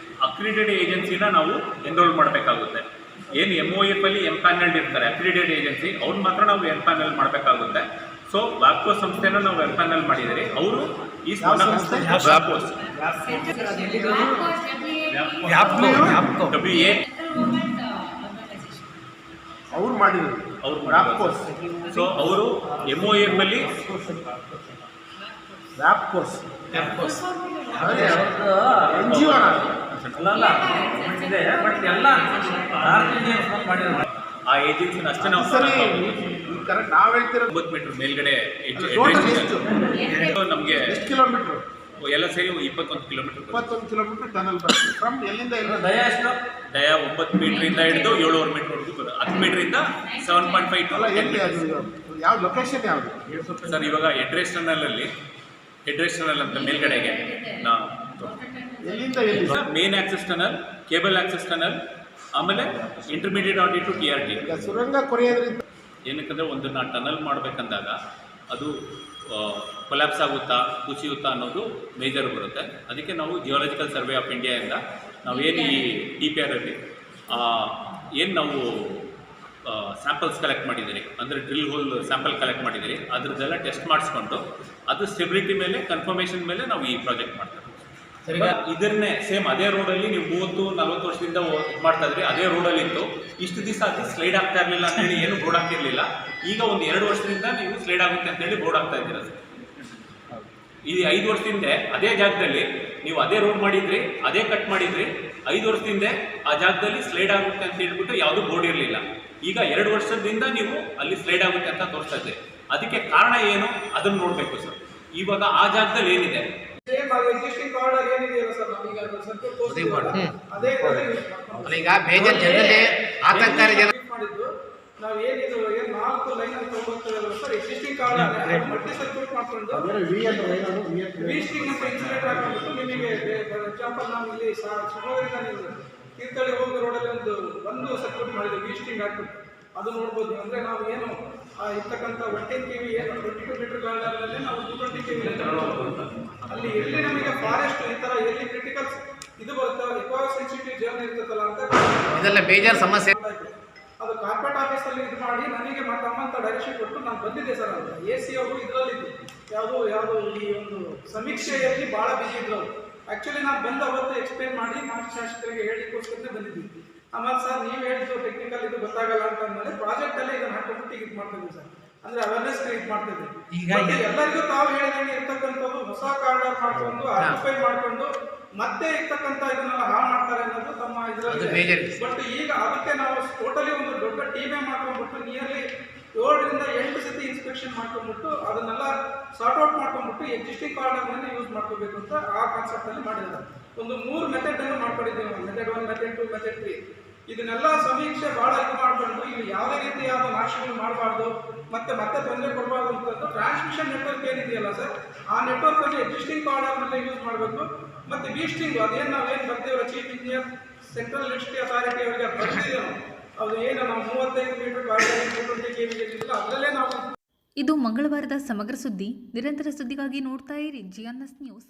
ಅಕ್ರಿಡೇಟೆಡ್ ಏಜೆನ್ಸಿನ ನಾವು ಎನ್ರೋಲ್ ಮಾಡಬೇಕಾಗುತ್ತೆ. ಏನು MOFಲ್ಲಿ ಎಂಪ್ಯಾನಲ್ಡ್ ಇರ್ತಾರೆ ಅಕ್ರಿಡೇಟೆಡ್ ಏಜೆನ್ಸಿ, ಅವ್ರು ಮಾತ್ರ ನಾವು ಎಂಪ್ಯಾನಲ್ ಮಾಡಬೇಕಾಗುತ್ತೆ. ಸೊ ವ್ಯಾಪ್ಕೋ ಸಂಸ್ಥೆನ ನಾವು ಎಂಪ್ಯಾನಲ್ ಮಾಡಿದ್ದೀರಿ. ಅವರು ಈ WA ಅವ್ರು ಮಾಡಿದ್ರು. ಸೊ ಅವರು MOFಲ್ಲಿ ವ್ಯಾಪ್ಕೋಸ್ NGO ಆ ಏಜೆನ್ಸಿನ ಅಷ್ಟೇ ನಾವು ಕರೆಕ್ಟ್ ನಾವು ಹೇಳ್ತಿರೋ 9 ಮೀಟರ್ ಮೇಲ್ಗಡೆ ನಮಗೆ ಎಷ್ಟು ಕಿಲೋಮೀಟರ್ ಎಲ್ಲ ಸೇರಿ 21 ಕಿಲೋಮೀಟರ್. 21 ಕಿಲೋಮೀಟರ್ ಟನಲ್ ಬರುತ್ತೆ. ಫ್ರಮ್ ಎಲ್ಲಿಂದ ದಯಾ 9 ಮೀಟರಿಂದ ಹಿಡಿದು 7.5 ಮೀಟರ್ವರೆಗೂ ಬರುತ್ತೆ. 10 ಮೀಟರಿಂದ 7.5 ಯಾವ ಲೊಕೇಶನ್ ಯಾವುದು ಸರ್? ಇವಾಗ ಹೆಡ್ರೇಸ್ ಟನಲ್ ಅಂತ ಮೇಲ್ಗಡೆಗೆ ನಾವು ಎಲ್ಲಿಂದ ಎಲ್ಲಿ main access tunnel, cable access tunnel, ಆಮೇಲೆ ಇಂಟರ್ಮೀಡಿಯೇಟ್ ಆಡಿ ಟು TRT. ಸುರಂಗ ಕೊರೆಯೋದ್ರಿಂದ ಏನಕ್ಕಂದರೆ ಒಂದನ್ನು ಟನಲ್ ಮಾಡಬೇಕಂದಾಗ ಅದು ಕೊಲ್ಯಾಪ್ಸ್ ಆಗುತ್ತಾ ಕುಸಿಯುತ್ತಾ ಅನ್ನೋದು ಮೇಜರ್ ಬರುತ್ತೆ. ಅದಕ್ಕೆ ನಾವು ಜಿಯೋಲಾಜಿಕಲ್ ಸರ್ವೆ ಆಫ್ ಇಂಡಿಯಾದಿಂದ ನಾವೇನು ಈ DPR ಅಲ್ಲಿ ಏನು ನಾವು ಸ್ಯಾಂಪಲ್ಸ್ ಕಲೆಕ್ಟ್ ಮಾಡಿದ್ದೀರಿ, ಅಂದರೆ ಡ್ರಿಲ್ ಹೋಲ್ ಸ್ಯಾಂಪಲ್ ಕಲೆಕ್ಟ್ ಮಾಡಿದ್ದೀರಿ, ಅದ್ರದ್ದೆಲ್ಲ ಟೆಸ್ಟ್ ಮಾಡಿಸ್ಕೊಂಡು ಅದು ಸ್ಟೆಬಿಲಿಟಿ ಮೇಲೆ ಕನ್ಫರ್ಮೇಷನ್ ಮೇಲೆ ನಾವು ಈ ಪ್ರಾಜೆಕ್ಟ್ ಮಾಡ್ತೀವಿ. ಸರಿ, ಇದನ್ನೇ ಸೇಮ್ ಅದೇ ರೋಡಲ್ಲಿ ನೀವು 30-40 ವರ್ಷದಿಂದ ಮಾಡ್ತಾ ಇದ್ರಿ, ಅದೇ ರೋಡಲ್ಲಿ ಇತ್ತು. ಇಷ್ಟು ದಿವಸ ಅದು ಸ್ಲೈಡ್ ಆಗ್ತಾ ಇರಲಿಲ್ಲ ಅಂತೇಳಿ ಏನು ಬೋರ್ಡ್ ಆಗ್ತಿರ್ಲಿಲ್ಲ. ಈಗ ಒಂದು 2 ವರ್ಷದಿಂದ ನೀವು ಸ್ಲೈಡ್ ಆಗುತ್ತೆ ಅಂತೇಳಿ ಬೋರ್ಡ್ ಆಗ್ತಾ ಇದ್ದೀರ ಸರ್. ಈ 5 ವರ್ಷದಿಂದ ಅದೇ ಜಾಗದಲ್ಲಿ ನೀವು ಅದೇ ರೋಡ್ ಮಾಡಿದ್ರಿ, ಅದೇ ಕಟ್ ಮಾಡಿದ್ರಿ. 5 ವರ್ಷದಿಂದ ಆ ಜಾಗದಲ್ಲಿ ಸ್ಲೈಡ್ ಆಗುತ್ತೆ ಅಂತ ಹೇಳ್ಬಿಟ್ಟು ಯಾವುದೂ ಬೋರ್ಡ್ ಇರಲಿಲ್ಲ. ಈಗ 2 ವರ್ಷದಿಂದ ನೀವು ಅಲ್ಲಿ ಸ್ಲೈಡ್ ಆಗುತ್ತೆ ಅಂತ ತೋರಿಸ್ತಾ ಇದ್ದೀರಿ. ಅದಕ್ಕೆ ಕಾರಣ ಏನು ಅದನ್ನು ನೋಡಬೇಕು ಸರ್. ಇವಾಗ ಆ ಜಾಗದಲ್ಲಿ ಏನಿದೆ ಎಕ್ಸಿಸ್ಟಿಂಗ್ ಕಾರ್ಡ್ ಏನಿದೆಯಲ್ಲ ಸರ್ ನಾವೀಗ ಸರ್ಕ್ಯೂಟ್ ತೋರಿಸ್ತೀವಿ ಅದೇ ಈಗ ಬೇಜಾರ್ ಜನರಲ್ಲಿ ಆತಂಕಕಾರಿ ಜನ ಮಾಡಿದ್ದು ನಾವು ಏನಿದು ಏನು 4 ಲೈನ್ ಅಂತ ಹೋಗ್ತೇವೆ sir existing card multi circuit ಮಾಡ್ಕೊಂಡು ವಿ ಸ್ಟ್ರಿಂಗ್ ಅಂತ ಇನ್ಸುಲೇಟ್ ಹಾಕೊಂಡ್ಬಿಟ್ಟು ನಿಮಗೆ ಎಕ್ಸಾಂಪಲ್ ನಾವು ಇಲ್ಲಿ ಶಿವಮೊಗ್ಗದಿಂದ ನೀವು ತೀರ್ಥಹಳ್ಳಿ ಹೋಗೋ ರೋಡಲ್ಲಿ ಒಂದು ಸರ್ಕ್ಯೂಟ್ ಮಾಡಿದ್ವಿ ವಿ ಸ್ಟ್ರಿಂಗ್ ಹಾಕ್ಬಿಟ್ಟು ಅದು ನೋಡ್ಬೋದು ಅಂದರೆ ನಾವು ಏನು ಇರ್ತಕ್ಕಂಥ 110 kV ಏನು 22 ಮೀಟರ್ ಗಾರ್ಡನ್ನಲ್ಲಿ ನಾವು 220 kV ಅಲ್ಲಿ ಎಲ್ಲಿ ನಮಗೆ ಫಾರೆಸ್ಟ್ ಈ ಥರ ಎಲ್ಲಿ ಕ್ರಿಟಿಕಲ್ ಇದು ಬರುತ್ತೆ ಎಕೋ ಸೆನ್ಸಿಟಿವ್ ಜೋನ್ ಇರ್ತದಲ್ಲ ಅಂತ ಇದೆಲ್ಲ ಬೇಜಾರು ಸಮಸ್ಯೆ. ಅದು ಕಾರ್ಪೊರೇಟ್ ಆಫೀಸಲ್ಲಿ ಇದು ಮಾಡಿ ನನಗೆ ತಮ್ಮಂತ ಡೈರೆಕ್ಷನ್ ಕೊಟ್ಟು ನಾನು ಬಂದಿದ್ದೆ ಸರ್ ಅದು AC ಅವರು ಇದರಲ್ಲಿದ್ದು ಯಾವುದು ಈ ಒಂದು ಸಮೀಕ್ಷೆಯಲ್ಲಿ ಭಾಳ ಬಿಸಿ ಇದ್ರು ಅವರು ಆ್ಯಕ್ಚುಲಿ ನಾನು ಬಂದು ಅವತ್ತು ಎಕ್ಸ್ಪ್ಲೇನ್ ಮಾಡಿ ಮಾಜಿ ಶಾಸಕರಿಗೆ ಹೇಳಿಕೋಸ್ಕರನೇ ಬಂದಿದ್ವಿ. ಆಮೇಲೆ ಸರ್ ನೀವು ಹೇಳಿದ್ದು ಟೆಕ್ನಿಕಲ್ ಇದು ಗೊತ್ತಾಗಲ್ಲ ಅಂತ ಅಂದಮೇಲೆ ಪ್ರಾಜೆಕ್ಟಲ್ಲೇ ಇದನ್ನು ಹಾಕೊಂಡು ಇದು ಮಾಡ್ತಿದ್ವಿ ಸರ್ ಅಂದರೆ ಅವೇರ್ನೆಸ್ ಕ್ರಿಯೇಟ್ ಮಾಡ್ತಿದ್ವಿ. ಎಲ್ಲರಿಗೂ ತಾವು ಹೇಳಿದಂಗೆ ಇರ್ತಕ್ಕಂಥದ್ದು ಹೊಸ ಕಾರ್ಡರ್ ಮಾಡ್ಕೊಂಡು ಆಕ್ಯುಪೈ ಮಾಡ್ಕೊಂಡು ಮತ್ತೆ ಇರ್ತಕ್ಕಂಥ ಇದನ್ನೆಲ್ಲ ಹಾಳು ಮಾಡ್ತಾರೆ ಅನ್ನೋದು ತಮ್ಮ ಇದರಲ್ಲಿ. ಬಟ್ ಈಗ ಅದಕ್ಕೆ ನಾವು ಟೋಟಲಿ ಒಂದು ದೊಡ್ಡ ಟೀಮೇ ಮಾಡ್ಕೊಂಡ್ಬಿಟ್ಟು ನಿಯರ್ಲಿ 7ರಿಂದ 8 ಸತಿ ಇನ್ಸ್ಪೆಕ್ಷನ್ ಮಾಡ್ಕೊಂಡ್ಬಿಟ್ಟು ಅದನ್ನೆಲ್ಲ ಸಾರ್ಟ್ ಔಟ್ ಮಾಡ್ಕೊಂಡ್ಬಿಟ್ಟು ಎಕ್ಸಿಸ್ಟಿಂಗ್ ಕಾರ್ಡರ್ನಲ್ಲಿ ಯೂಸ್ ಮಾಡ್ಕೋಬೇಕು ಅಂತ ಆ ಕಾನ್ಸೆಪ್ಟಲ್ಲಿ ಮಾಡಿದ್ದಾರೆ. ಒಂದು 3 ಮೆಥಡನ್ನು ಮಾಡ್ಕೊಂಡಿದ್ದೀವಿ, ಮೆಥಡ್ 1, ಮೆಥಡ್ 2, ಮೆಥಡ್ 3. ಇದನ್ನೆಲ್ಲ ಸಮೀಕ್ಷೆ ಭಾಳ ಇದು ಮಾಡಿಕೊಂಡು ಇಲ್ಲಿ ಯಾವುದೇ ರೀತಿಯಾದ ನಾಶಗಳು ಮಾಡಬಾರ್ದು ಮತ್ತೆ ತೊಂದರೆ ಕೊಡಬಾರ್ದು ಅಂತಂದು ಟ್ರಾನ್ಸ್ಮಿಷನ್ ನೆಟ್ವರ್ಕ್ ಏನಿದೆಯಲ್ಲ ಸರ್ ಆ ನೆಟ್ವರ್ಕಲ್ಲಿ ಎಕ್ಸಿಸ್ಟಿಂಗ್ ಕಾರ್ಡರ್ನಲ್ಲೇ ಯೂಸ್ ಮಾಡಬೇಕು. ಮತ್ತು ವಿ ಸ್ಟ್ರಿಂಗ್ ಅದೇನು ನಾವೇನು ಬರ್ತೀವಲ್ಲ chief engineer central electricity authority ಅವರಿಗೆ ಬರ್ತಿದ್ದೇವೆ ಅದು ಏನು ನಾವು 35 ಮೀಟರ್ 220 kV ಏನಿಲ್ಲ ಅದರಲ್ಲೇ ನಾವು. ಇದು ಮಂಗಳವಾರದ ಸಮಗ್ರ ಸುದ್ದಿ. ನಿರಂತರ ಸುದ್ದಿಗಾಗಿ ನೋಡ್ತಾ ಇರಿ GNS ನ್ಯೂಸ್.